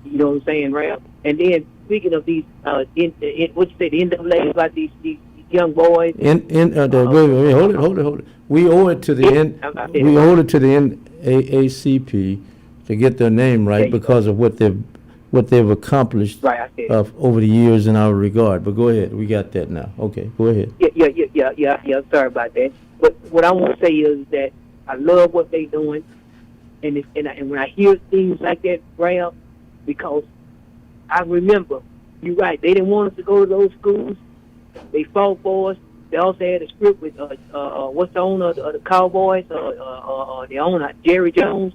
[SPEAKER 2] You know what I'm saying, Ralph? And then speaking of these, what you say, the NAA about these young boys.
[SPEAKER 8] Wait, hold it. We owe it to the NAACP to get their name right because of what they've accomplished over the years in our regard. But go ahead, we got that now. Okay, go ahead.
[SPEAKER 2] Yeah. Sorry about that. But what I want to say is that I love what they're doing, and when I hear things like that, Ralph, because I remember, you're right, they didn't want us to go to those schools. They fought for us. They also had a script with what's the owner of the Cowboys, the owner Jerry Jones,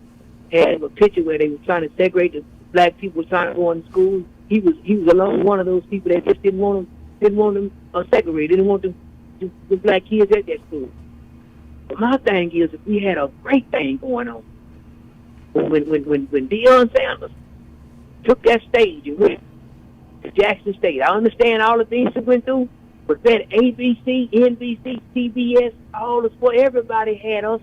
[SPEAKER 2] had a picture where they were trying to segregate the black people trying to go in school. He was alone one of those people that just didn't want them segregated. Didn't want the black kids at that school. But my thing is, if we had a great thing going on, when Deion Sanders took that stage and went to Jackson State, I understand all the things he went through, but that ABC, NBC, CBS, all the sport, everybody had us.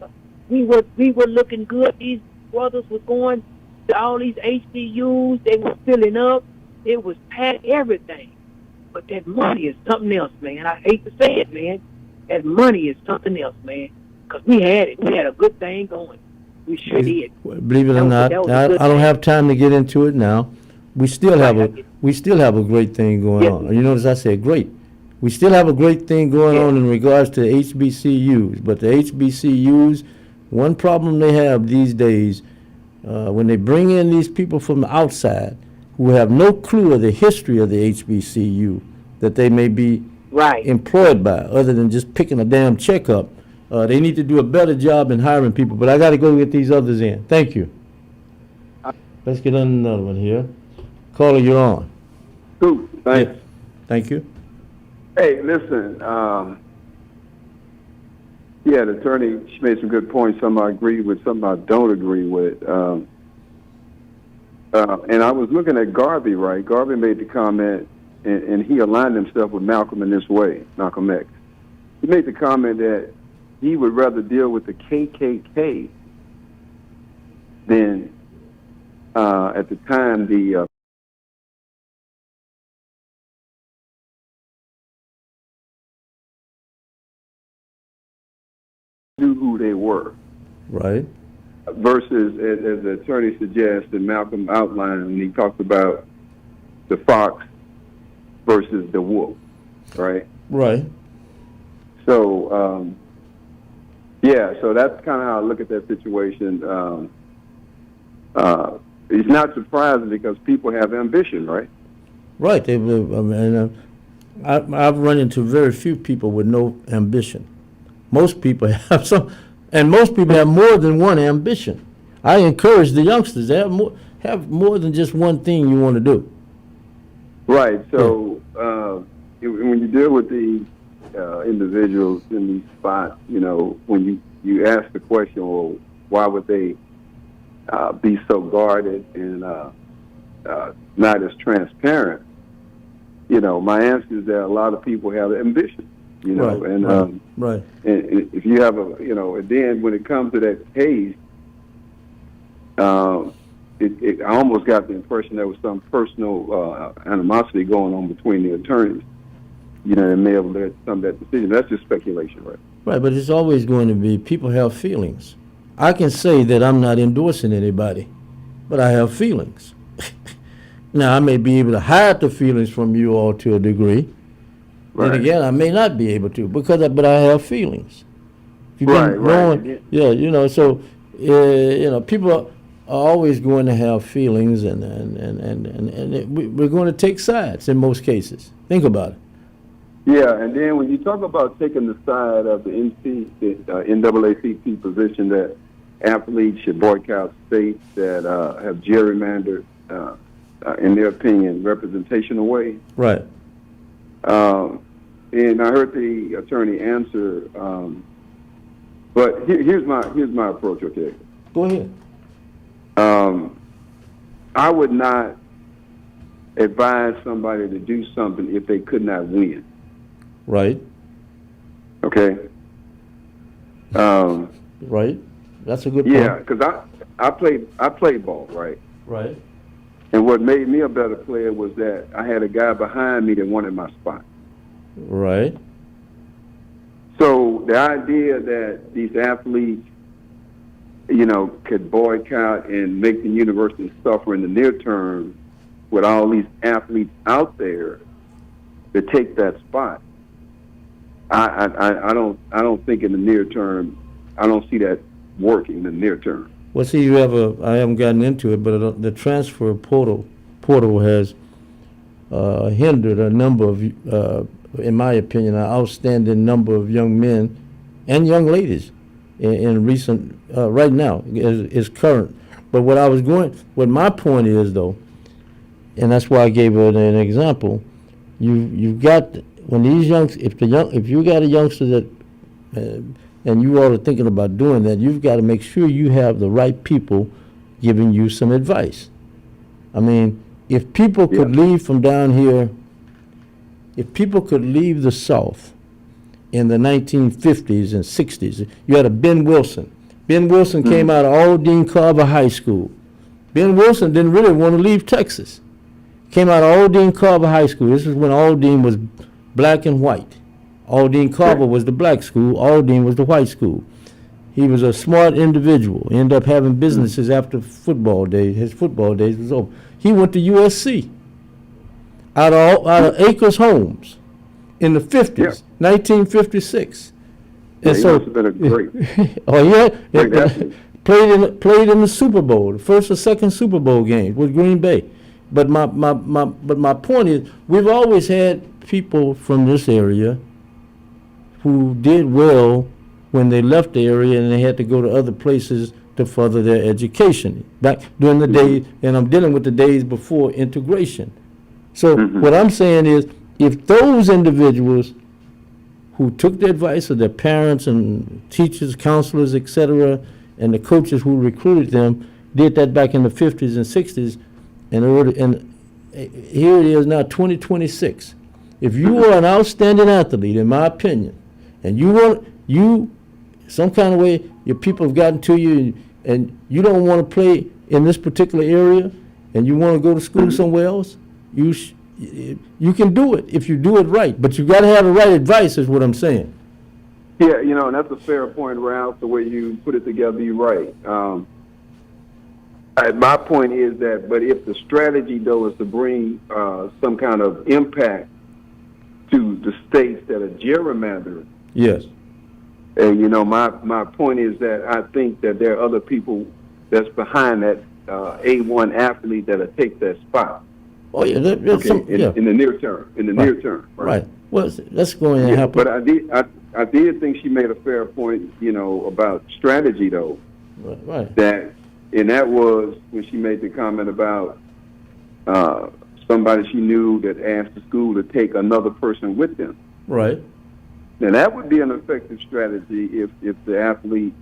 [SPEAKER 2] We were looking good. These brothers were going to all these HBUs. They were filling up. It was packed, everything. But that money is something else, man. I hate to say it, man. That money is something else, man. Because we had it. We had a good thing going. We sure did.
[SPEAKER 8] Believe it or not, I don't have time to get into it now. We still have a great thing going on. You notice I said great. We still have a great thing going on in regards to HBCUs. But the HBCUs, one problem they have these days, when they bring in these people from the outside who have no clue of the history of the HBCU that they may be employed by, other than just picking a damn check up, they need to do a better job in hiring people. But I got to go get these others in. Thank you. Let's get on another one here. Caller, you're on.
[SPEAKER 4] Cool. Thanks.
[SPEAKER 8] Yeah. Thank you.
[SPEAKER 4] Hey, listen. The attorney, she made some good points. Some I agree with, some I don't agree with. And I was looking at Garvey, right? Garvey made the comment, and he aligned himself with Malcolm in this way, Malcolm X. He made the comment that he would rather deal with the KKK than, at the time, the knew who they were.
[SPEAKER 8] Right.
[SPEAKER 4] Versus, as the attorney suggests, and Malcolm outlined, and he talked about the fox versus the wolf, right?
[SPEAKER 8] Right.
[SPEAKER 4] So, so that's kind of how I look at that situation. It's not surprising because people have ambition, right?
[SPEAKER 8] Right. I've run into very few people with no ambition. Most people have some, and most people have more than one ambition. I encourage the youngsters to have more than just one thing you want to do.
[SPEAKER 4] Right. So when you deal with these individuals in these spots, when you ask the question, well, why would they be so guarded and not as transparent? My answer is that a lot of people have ambition. And if you have and then when it comes to that case, I almost got the impression there was some personal animosity going on between the attorneys. That may have led to some of that decision. That's just speculation, right?
[SPEAKER 8] Right, but it's always going to be, people have feelings. I can say that I'm not endorsing anybody, but I have feelings. Now, I may be able to hide the feelings from you all to a degree. Right. Then again, I may not be able to but I have feelings. If you've been knowing, so people are always going to have feelings, and we're going to take sides in most cases. Think about it.
[SPEAKER 4] Yeah, and then when you talk about taking the side of the NAACP position that athletes should boycott states that have gerrymandered, in their opinion, representation away.
[SPEAKER 8] Right.
[SPEAKER 4] And I heard the attorney answer, but here's my approach. Okay.
[SPEAKER 8] Go ahead.
[SPEAKER 4] I would not advise somebody to do something if they could not win.
[SPEAKER 8] Right.
[SPEAKER 4] Okay.
[SPEAKER 8] Right. That's a good point.
[SPEAKER 4] Yeah, because I played ball, right?
[SPEAKER 8] Right.
[SPEAKER 4] And what made me a better player was that I had a guy behind me that wanted my spot.
[SPEAKER 8] Right.
[SPEAKER 4] So the idea that these athletes, could boycott and make the university suffer in the near term with all these athletes out there to take that spot, I don't think in the near term, I don't see that working in the near term.
[SPEAKER 8] Well, see, I haven't gotten into it, but the transfer portal has hindered a number of, in my opinion, an outstanding number of young men and young ladies in recent, right now, is current. But what my point is, though, and that's why I gave it an example, you've got, when these if you got a youngster that, and you all are thinking about doing that, you've got to make sure you have the right people giving you some advice. I mean, if people could leave from down here, if people could leave the South in the 1950s and 60s, you had a Ben Wilson. Ben Wilson came out of Aldine Carver High School. Ben Wilson didn't really want to leave Texas. Came out of Aldine Carver High School. This is when Aldine was black and white. Aldine Carver was the black school. Aldine was the white school. He was a smart individual. He ended up having businesses after football days. His football days was over. He went to USC out of Acres Homes in the 50s, 1956.
[SPEAKER 4] Yeah,
[SPEAKER 8] And
[SPEAKER 4] he
[SPEAKER 8] so,
[SPEAKER 4] must have been a great.
[SPEAKER 8] played in the Super Bowl, the first or second Super Bowl games with Green Bay. But my point is, we've always had people from this area who did well when they left the area and they had to go to other places to further their education. Back during the days, and I'm dealing with the days before integration. So what I'm saying is, if those individuals who took the advice of their parents and teachers, counselors, etc., and the coaches who recruited them did that back in the 50s and 60s, and here it is now, 2026. If you are an outstanding athlete, in my opinion, and some kind of way your people have gotten to you, and you don't want to play in this particular area, and you want to go to school somewhere else, you can do it if you do it right. But you got to have the right advice, is what I'm saying.
[SPEAKER 4] Yeah, and that's a fair point, Ralph. The way you put it together, you're right. My point is that, but if the strategy, though, is to bring some kind of impact to the states that are gerrymandering.
[SPEAKER 8] Yes.
[SPEAKER 4] And, my point is that I think that there are other people that's behind that A1 athlete that'll take that spot.
[SPEAKER 8] Oh, yeah.
[SPEAKER 4] In the near term. In the near term.
[SPEAKER 8] Right. Well, that's going to happen.
[SPEAKER 4] But I did think she made a fair point, about strategy, though.
[SPEAKER 8] Right.
[SPEAKER 4] And that was when she made the comment about somebody she knew that asked the school to take another person with them.
[SPEAKER 8] Right.
[SPEAKER 4] Now, that would be an effective strategy if the athlete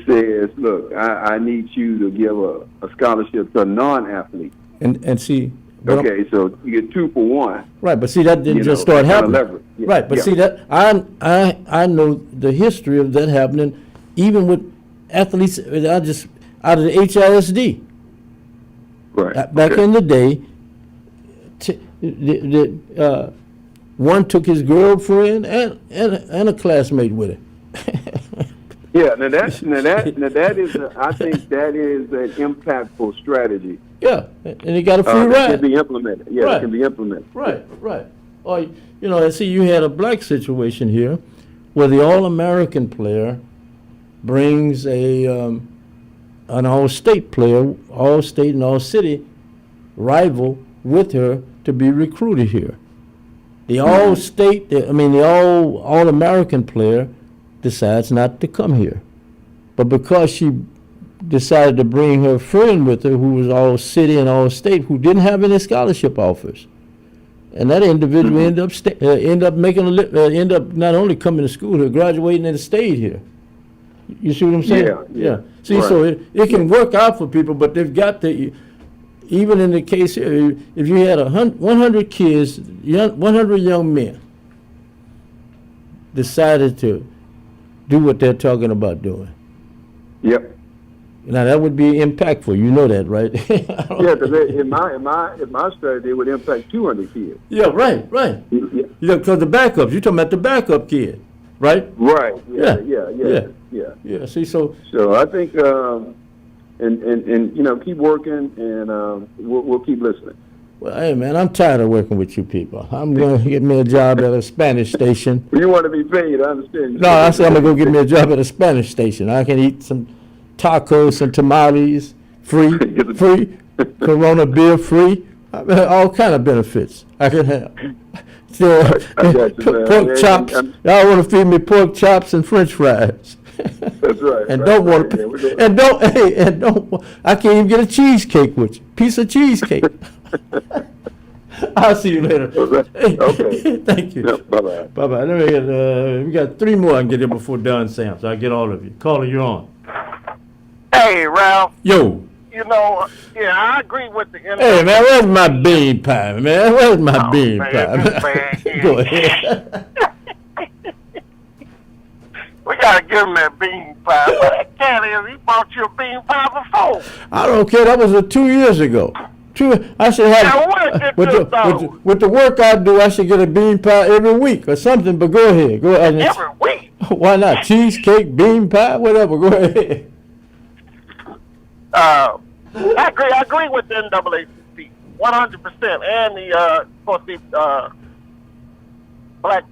[SPEAKER 4] says, look, I need you to give a scholarship to a non-athlete.
[SPEAKER 8] And see...
[SPEAKER 4] Okay, so you get 2 for 1.
[SPEAKER 8] Right, but see, that didn't just start happening.
[SPEAKER 4] Yeah.
[SPEAKER 8] Right, but see, that I know the history of that happening, even with athletes out of the HISD.
[SPEAKER 4] Right.
[SPEAKER 8] Back in the day, one took his girlfriend and a classmate with him.
[SPEAKER 4] Yeah, now that is I think that is an impactful strategy.
[SPEAKER 8] Yeah, and he got a free ride.
[SPEAKER 4] That can be implemented. Yeah,
[SPEAKER 8] right.
[SPEAKER 4] It can be implemented.
[SPEAKER 8] Right. Or, see, you had a black situation here where the All-American player brings an All-State player, All-State and All-City rival with her to be recruited here. The All-State, the All-American player decides not to come here. But because she decided to bring her friend with her who was All-City and All-State, who didn't have any scholarship offers, and that individual ended up not only coming to school here, graduating and stayed here. You see what I'm saying?
[SPEAKER 4] Yeah.
[SPEAKER 8] See,
[SPEAKER 4] Right.
[SPEAKER 8] so it can work out for people, but they've got to, even in the case, if you had 100 kids, 100 young men decided to do what they're talking about doing.
[SPEAKER 4] Yep.
[SPEAKER 8] Now, that would be impactful. You know that, right?
[SPEAKER 4] Yeah, because in my study, it would impact 200 kids.
[SPEAKER 8] Yeah, right.
[SPEAKER 4] Yeah.
[SPEAKER 8] Because the backups, you're talking about the backup kid, right?
[SPEAKER 4] Right.
[SPEAKER 8] Yeah.
[SPEAKER 4] Yeah.
[SPEAKER 8] See, so
[SPEAKER 4] I think, and you know, keep working, and we'll keep listening.
[SPEAKER 8] well, hey man, I'm tired of working with you people. I'm gonna get me a job at a Spanish station.
[SPEAKER 4] You want to be paid, I understand.
[SPEAKER 8] No, I said I'm gonna go get me a job at a Spanish station. I can eat some tacos and tamales free, Corona beer free, all kind of benefits I can have. So,
[SPEAKER 4] I got you, man.
[SPEAKER 8] pork chops. Y'all want to feed me pork chops and French fries.
[SPEAKER 4] That's right.
[SPEAKER 8] And don't want to, and don't. I can't even get a cheesecake with you. Piece of cheesecake. I'll see you later.
[SPEAKER 4] Okay.
[SPEAKER 8] Thank you.
[SPEAKER 4] Yep, bye-bye.
[SPEAKER 8] Bye-bye. Let me get, we got 3 more I can get in before Don Sam, so I get all of you. Caller, you're on.
[SPEAKER 5] Hey, Ralph.
[SPEAKER 8] Yo.
[SPEAKER 5] You know, yeah, I agree with the NFL.
[SPEAKER 8] Hey, man, where's my bean pie, man? Where's my bean pie? Go ahead.
[SPEAKER 5] We got to give him that bean pie. But that cat is, he bought you a bean pie before.
[SPEAKER 8] I don't care. That was 2 years ago. I should have,
[SPEAKER 5] Now, what did you
[SPEAKER 8] with the work I do, I should get a bean pie every week or something, but go ahead. Go ahead.
[SPEAKER 5] Every week?
[SPEAKER 8] Why not? Cheesecake, bean pie, whatever. Go ahead.
[SPEAKER 5] I agree with the NAACP 100%, and the of course the black,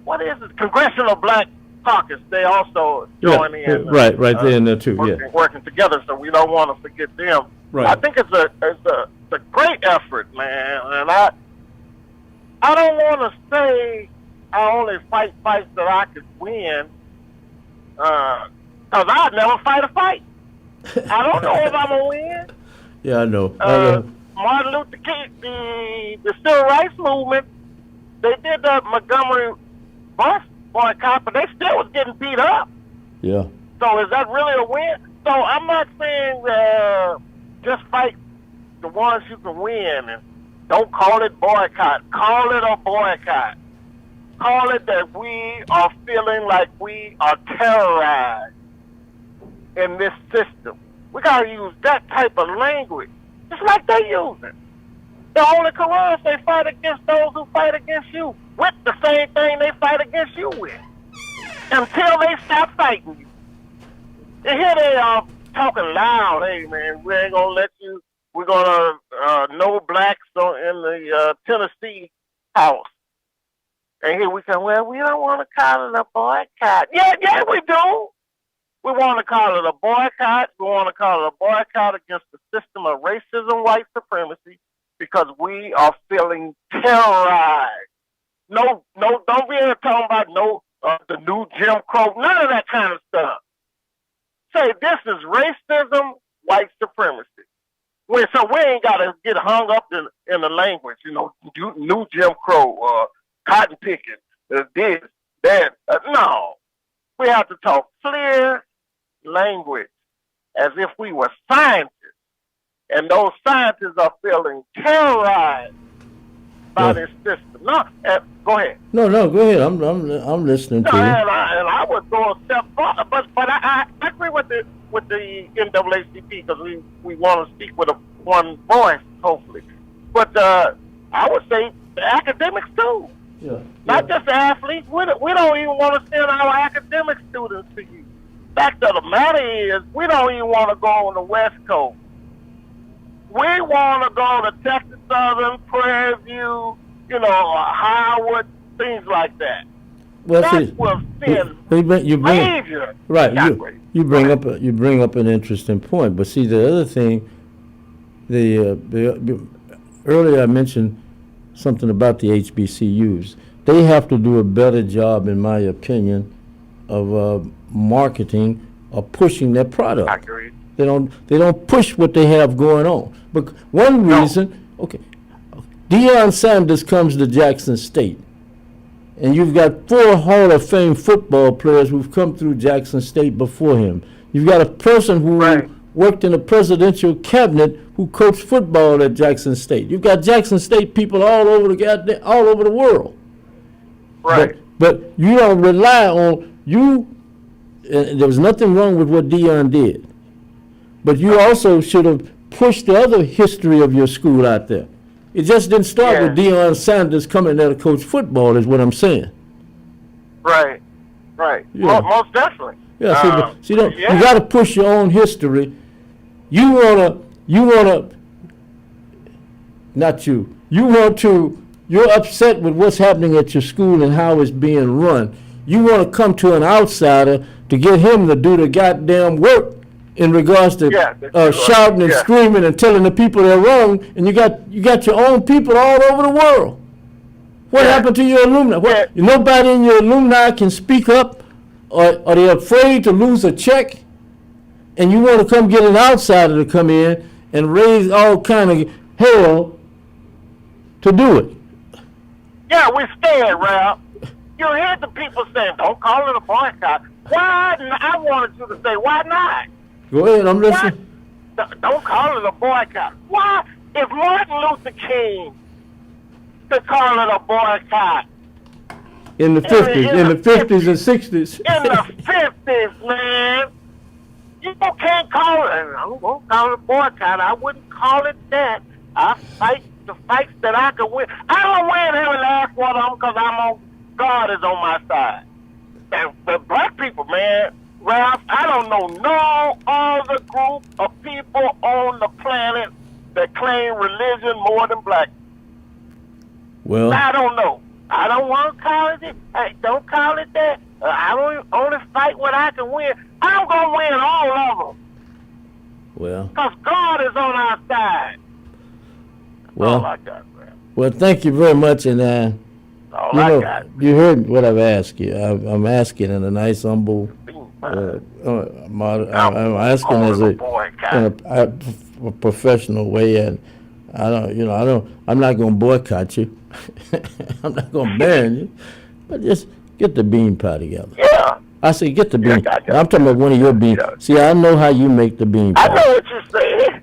[SPEAKER 5] what is it? Congressional Black Caucus. They also join in.
[SPEAKER 8] Right there in there too.
[SPEAKER 5] Working together, so we don't want to forget them.
[SPEAKER 8] Right.
[SPEAKER 5] I think it's a great effort, man, and I don't want to say I only fight fights that I could win, because I'd never fight a fight. I don't know if I'm gonna win.
[SPEAKER 8] Yeah, I know.
[SPEAKER 5] Martin Luther King, the civil rights movement, they did the Montgomery bus boycott, but they still was getting beat up.
[SPEAKER 8] Yeah.
[SPEAKER 5] So is that really a win? So I'm not saying just fight the ones you can win, and don't call it boycott. Call it a boycott. Call it that we are feeling like we are terrorized in this system. We got to use that type of language, just like they use it. The Holy Quran say fight against those who fight against you with the same thing they fight against you with, until they stop fighting you. And here they are talking loud. Hey man, we ain't gonna let you. We're gonna no blacks in the Tennessee house. And here we come. Well, we don't want to call it a boycott. Yeah, we do. We want to call it a boycott. We want to call it a boycott against the system of racism, white supremacy, because we are feeling terrorized. No, don't be here talking about the new Jim Crow, none of that kind of stuff. Say this is racism, white supremacy. So we ain't got to get hung up in the language, new Jim Crow, cotton picking, this, that. No, we have to talk clear language as if we were scientists, and those scientists are feeling terrorized by this system. No, go ahead.
[SPEAKER 8] No, go ahead. I'm listening to you.
[SPEAKER 5] And I would go a step further, but I agree with the NAACP because we want to speak with one voice, hopefully. But I would say the academics too.
[SPEAKER 8] Yeah.
[SPEAKER 5] Not just the athletes. We don't even want to send our academic students to you. Fact of the matter is, we don't even want to go on the West Coast. We want to go to Texas Southern, Prairie View, Howard, things like that.
[SPEAKER 8] Well,
[SPEAKER 5] that
[SPEAKER 8] see,
[SPEAKER 5] will send
[SPEAKER 8] you bring
[SPEAKER 5] major.
[SPEAKER 8] right. You bring up an interesting point. But see, the other thing, the earlier I mentioned something about the HBCUs. They have to do a better job, in my opinion, of marketing or pushing their product.
[SPEAKER 5] I agree.
[SPEAKER 8] They don't push what they have going on. But one reason, okay, Deion Sanders comes to Jackson State, And you've got 4 Hall of Fame football players who've come through Jackson State before him. You've got a person who worked in a presidential cabinet who coached football at Jackson State. You've got Jackson State people all over the world.
[SPEAKER 5] Right.
[SPEAKER 8] But you don't rely on you. There was nothing wrong with what Deion did, but you also should have pushed the other history of your school out there. It just didn't start with Deion Sanders coming there to coach football, is what I'm saying.
[SPEAKER 5] Right.
[SPEAKER 8] Yeah.
[SPEAKER 5] Most definitely.
[SPEAKER 8] Yeah. You got to push your own history. You wanna. Not you. You want to. You're upset with what's happening at your school and how it's being run. You want to come to an outsider to get him to do the goddamn work in regards to shouting and screaming and telling the people they're wrong, and you got your own people all over the world. What happened to your alumni? Nobody in your alumni can speak up, or they're afraid to lose a check, and you want to come get an outsider to come in and raise all kind of hell to do it.
[SPEAKER 5] Yeah, we scared, Ralph. You hear the people saying, don't call it a boycott. Why? I wanted you to say, why not?
[SPEAKER 8] Go ahead, I'm listening.
[SPEAKER 5] Don't call it a boycott. Why? If Martin Luther King could call it a boycott.
[SPEAKER 8] In the 50s, in the 50s and 60s.
[SPEAKER 5] In the 50s, man. You can't call it, I won't call it a boycott. I wouldn't call it that. I fight the fights that I can win. I don't win every last one of them because God is on my side. And the black people, man, Ralph, I don't know no other group of people on the planet that claim religion more than black.
[SPEAKER 8] Well,
[SPEAKER 5] I don't know. I don't want to call it. Hey, don't call it that. I only fight what I can win. I'm gonna win all of them.
[SPEAKER 8] Well,
[SPEAKER 5] because God is on our side.
[SPEAKER 8] Well,
[SPEAKER 5] I got, man.
[SPEAKER 8] Well, thank you very much, and you heard what I've asked you. I'm asking in a nice, humble. I'm asking as a professional way, and I'm not going to boycott you. I'm not going to ban you, but just get the bean pie together.
[SPEAKER 5] Yeah.
[SPEAKER 8] I say get the bean. I'm talking about one of your beans. See, I know how you make the bean pie.
[SPEAKER 5] I know what you're saying.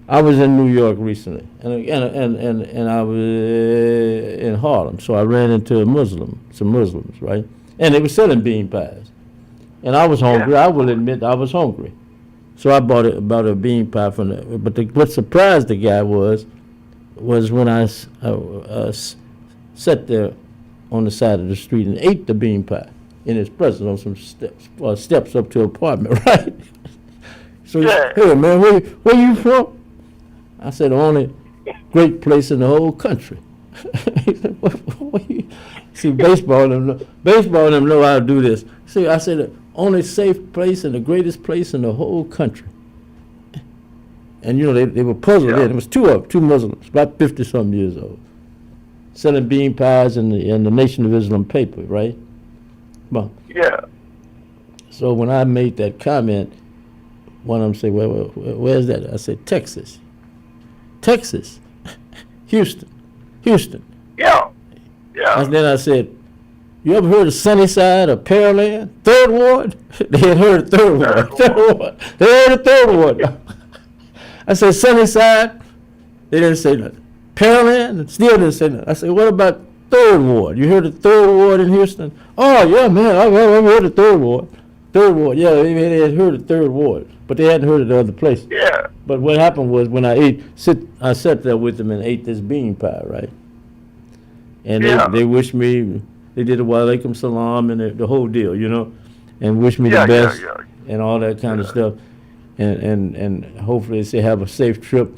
[SPEAKER 8] I was in New York recently, and I was in Harlem. So I ran into some Muslims, right? And they were selling bean pies, and I was hungry. I will admit I was hungry, so I bought a bean pie from there. But what surprised the guy was when I sat there on the side of the street and ate the bean pie in his presence on some steps up to an apartment, right? So he said, hey man, where you from? I said, the only great place in the whole country. He said, what you? See, baseball them know how to do this. See, I said, the only safe place and the greatest place in the whole country. And they were puzzled. There was two Muslims, about 50-something years old, selling bean pies in the Nation of Islam paper, right? Well,
[SPEAKER 5] yeah.
[SPEAKER 8] So when I made that comment, one of them said, well, where's that? I said, Texas. Houston.
[SPEAKER 5] Yeah.
[SPEAKER 8] And then I said, you ever heard of Sunnyside or Pearland? Third Ward? They had heard of Third Ward. They heard of Third Ward. I said, Sunnyside? They didn't say nothing. Pearland? Still didn't say nothing. I said, what about Third Ward? You heard of Third Ward in Houston? Oh, yeah, man, I've heard of Third Ward. Third Ward, yeah, they had heard of Third Ward, but they hadn't heard of the other place.
[SPEAKER 5] Yeah.
[SPEAKER 8] But what happened was when I sat there with them and ate this bean pie, right? And they wished me, they did a wa alaikum salam and the whole deal, and wished me the best and all that kind of stuff. And hopefully they say have a safe trip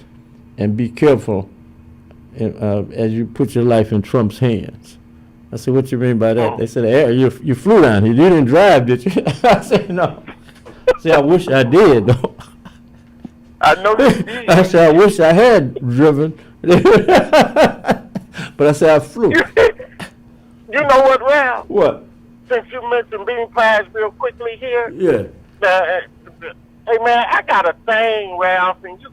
[SPEAKER 8] and be careful as you put your life in Trump's hands. I said, what you mean by that? They said, you flew down here. You didn't drive, did you? I said, no. See, I wish I did, though.
[SPEAKER 5] I know you did.
[SPEAKER 8] I said, I wish I had driven. But I said, I flew.
[SPEAKER 5] You know what, Ralph?
[SPEAKER 8] What?
[SPEAKER 5] Since you mentioned bean pies real quickly here.
[SPEAKER 8] Yeah.
[SPEAKER 5] Hey, man, I got a thing, Ralph, and you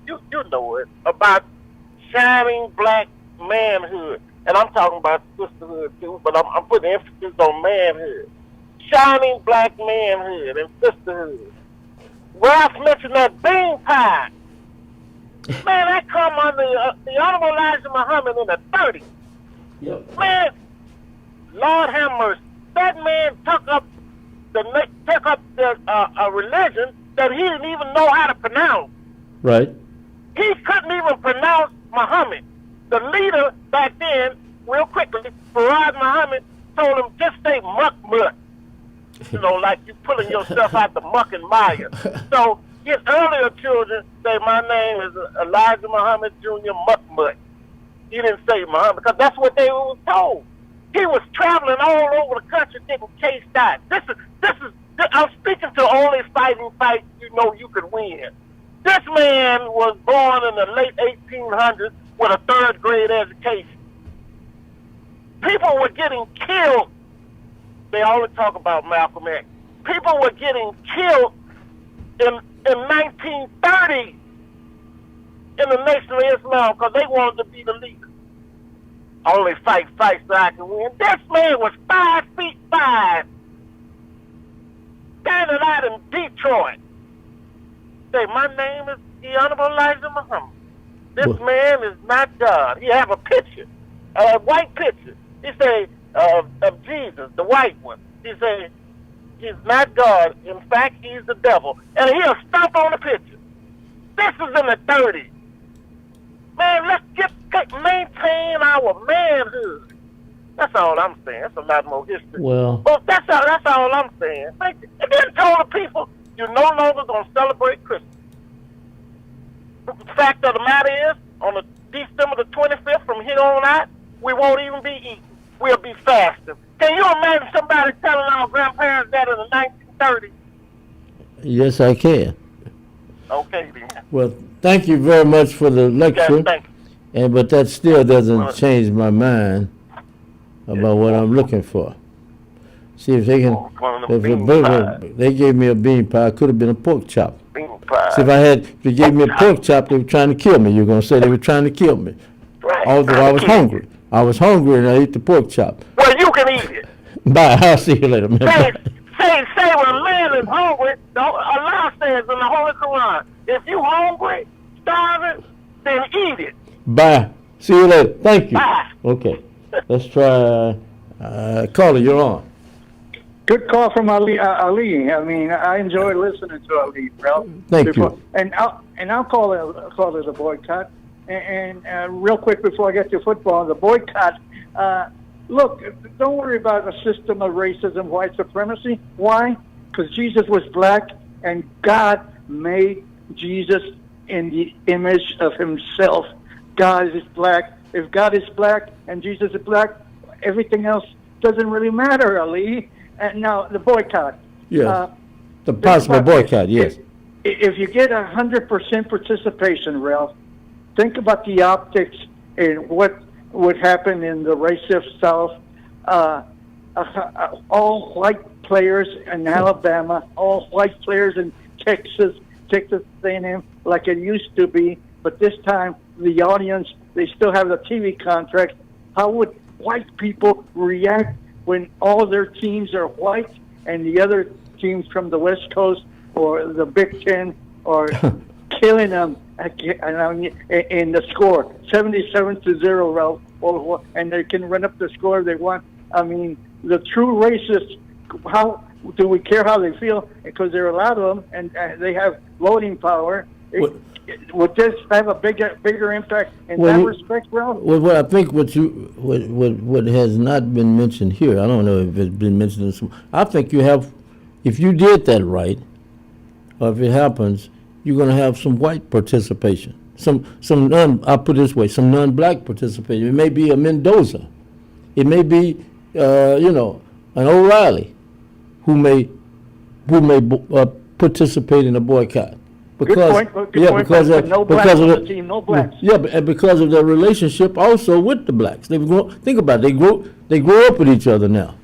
[SPEAKER 5] know it, about shining black manhood. and I'm talking about sisterhood too, but I'm putting emphasis on manhood. Shining black manhood and sisterhood. Ralph mentioned that bean pie. Man, that come under the Honorable Elijah Muhammad in the 30s.
[SPEAKER 8] Yep.
[SPEAKER 5] Man, Lord have mercy. That man took up a religion that he didn't even know how to pronounce.
[SPEAKER 8] Right.
[SPEAKER 5] He couldn't even pronounce Muhammad. The leader back then, real quickly, Farad Muhammad, told him, just say muck. You know, like you pulling yourself out the muck and mire. So his earlier children say, my name is Elijah Muhammad Jr. Muck. He didn't say Muhammad because that's what they were told. He was traveling all over the country getting cased out. I'm speaking to only fighting fights you know you could win. This man was born in the late 1800s with a third grade education. People were getting killed. They only talk about Malcolm X. People were getting killed in 1930 in the Nation of Islam because they wanted to be the leader. Only fight so I can win. This man was 5'5", standing out in Detroit. Say, my name is the Honorable Elijah Muhammad. This man is not God. He have a picture, a white picture. He say of Jesus, the white one. He say he's not God. In fact, he's the devil, and he'll stomp on the picture. This is in the 30s. Man, let's maintain our manhood. That's all I'm saying. That's a lot more history.
[SPEAKER 8] Well,
[SPEAKER 5] that's all I'm saying. And then told the people, you're no longer going to celebrate Christmas. The fact of the matter is, on the December the 25th, from here on out, we won't even be eating. We'll be fasting. Can you imagine somebody telling our grandparents that in the 1930s?
[SPEAKER 8] yes, I can.
[SPEAKER 5] Okay, then.
[SPEAKER 8] Well, thank you very much for the lecture.
[SPEAKER 5] Yes, thank you.
[SPEAKER 8] But that still doesn't change my mind about what I'm looking for. See if they can. They gave me a bean pie. It could have been a pork chop.
[SPEAKER 5] Bean pie.
[SPEAKER 8] See, if they gave me a pork chop, they were trying to kill me. You're gonna say they were trying to kill me.
[SPEAKER 5] Right.
[SPEAKER 8] Although I was hungry. I was hungry and I ate the pork chop.
[SPEAKER 5] Well, you can eat it.
[SPEAKER 8] Bye. I'll see you later, man.
[SPEAKER 5] Say when a man is hungry, Allah says in the Holy Quran, if you hungry, starving, then eat it.
[SPEAKER 8] Bye. See you later. Thank you.
[SPEAKER 5] Bye.
[SPEAKER 8] Okay. Let's try. Caller, you're on.
[SPEAKER 6] Good call from Ali. I mean, I enjoy listening to Ali, bro.
[SPEAKER 8] Thank you.
[SPEAKER 6] And I'll call it a boycott. And real quick before I get to football, the boycott. Look, don't worry about a system of racism, white supremacy. Why? Because Jesus was black, and God made Jesus in the image of Himself. God is black. If God is black and Jesus is black, everything else doesn't really matter, Ali. And now the boycott.
[SPEAKER 8] Yeah. The possible boycott. Yes.
[SPEAKER 6] If you get 100% participation, Ralph, think about the optics and what would happen in the racist South. All white players in Alabama, all white players in Texas A&M, like it used to be. But this time, the audience, they still have the TV contract. How would white people react when all their teams are white and the other teams from the West Coast or the Big Ten are killing them in the score, 77-0, Ralph, and they can run up the score if they want. I mean, the true racists, how do we care how they feel? Because there are a lot of them, and they have voting power. Would this have a bigger impact in that respect, Ralph?
[SPEAKER 8] Well, I think what has not been mentioned here, I don't know if it's been mentioned in some. I think you have, if you did that right, or if it happens, you're going to have some white participation. I'll put it this way, some non-black participation. It may be a Mendoza. It may be, an O'Reilly who may participate in a boycott. Because,
[SPEAKER 6] Good point. Because
[SPEAKER 8] of their relationship also with the blacks. Think about it. They grow up with each other now.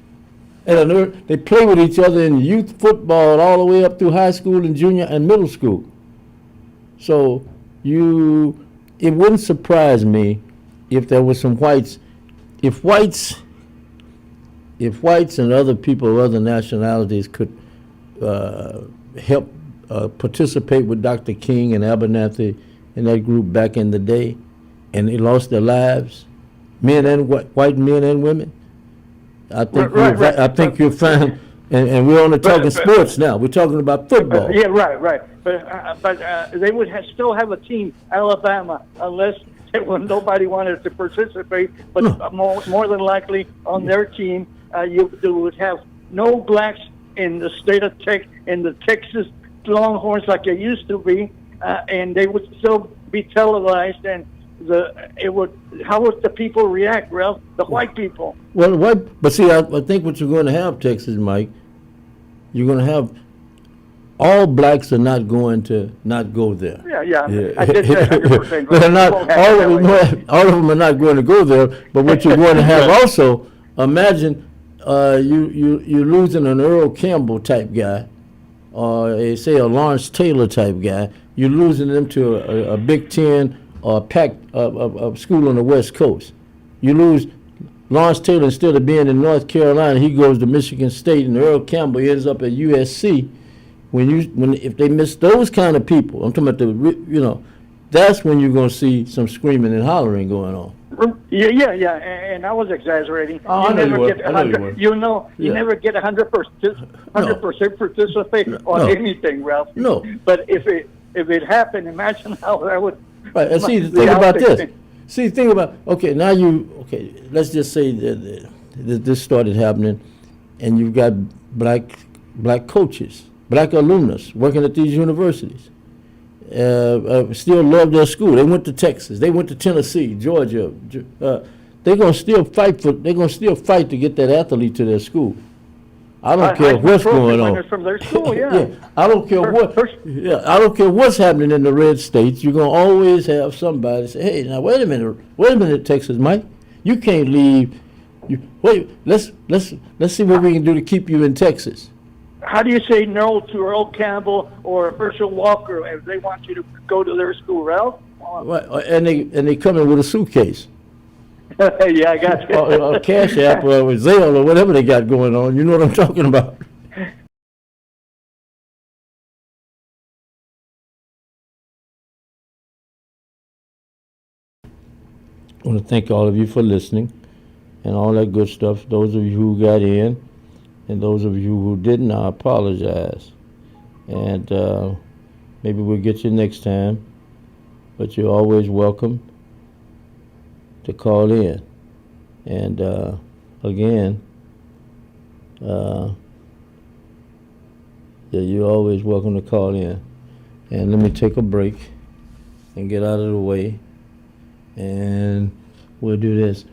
[SPEAKER 8] And they play with each other in youth football all the way up through high school and junior and middle school. So it wouldn't surprise me if there were some whites if whites and other people of other nationalities could help participate with Dr. King and Abernathy and that group back in the day, and they lost their lives, men and white men and women, I think I think you'll find, and we're only talking sports now. We're talking about football.
[SPEAKER 6] Yeah, right. But they would still have a team, Alabama, unless nobody wanted to participate. But more than likely on their team, you would have no blacks in the state of in the Texas Longhorns like it used to be, and they would still be televised. And how would the people react, Ralph? The white people.
[SPEAKER 8] Well, but see, I think what you're going to have, Texas Mike, you're going to have all blacks are not going to not go there.
[SPEAKER 6] Yeah. I did say 100%.
[SPEAKER 8] They're not, all of them are not going to go there, but what you're going to have also, imagine you're losing an Earl Campbell type guy, or say a Lawrence Taylor type guy. You're losing them to a Big Ten or Pac school on the West Coast. You lose Lawrence Taylor, instead of being in North Carolina, he goes to Michigan State, and Earl Campbell ends up at USC. If they miss those kind of people, I'm talking about that's when you're going to see some screaming and hollering going on.
[SPEAKER 6] Yeah, and I was exaggerating.
[SPEAKER 8] I know you were.
[SPEAKER 6] You never get 100% participate on anything, Ralph.
[SPEAKER 8] No.
[SPEAKER 6] But if it happened, imagine how that would.
[SPEAKER 8] Right, and see, think about this. See, think about, let's just say that this started happening, and you've got black coaches, black alumnus working at these universities. Still love their school. They went to Texas. They went to Tennessee, Georgia. They're gonna still fight to get that athlete to their school. I don't care what's going on.
[SPEAKER 6] From their school, yeah.
[SPEAKER 8] I don't care I don't care what's happening in the red states. You're gonna always have somebody say, "Hey, now wait a minute, Texas Mike, you can't leave. Let's see what we can do to keep you in Texas."
[SPEAKER 6] How do you say no to Earl Campbell or Herschel Walker if they want you to go to their school, Ralph?
[SPEAKER 8] Right, and they come in with a suitcase.
[SPEAKER 6] Yeah, I got you.
[SPEAKER 8] Or Cash App or Zelle or whatever they got going on. You know what I'm talking about. I want to thank all of you for listening and all that good stuff. Those of you who got in and those of you who didn't, I apologize. And maybe we'll get you next time. But you're always welcome to call in. And again, you're always welcome to call in. And let me take a break and get out of the way. And we'll do this.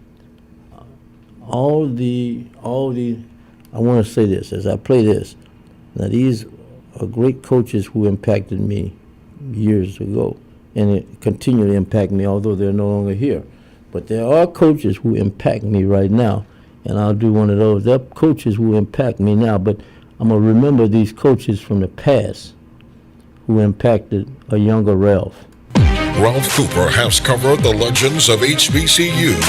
[SPEAKER 8] I want to say this as I play this. Now, these are great coaches who impacted me years ago, and it continue to impact me, although they're no longer here. But there are coaches who impact me right now, and I'll do one of those. There are coaches who impact me now, but I'm going to remember these coaches from the past who impacted a younger Ralph.
[SPEAKER 3] Ralph Cooper has covered the legends of HBCUs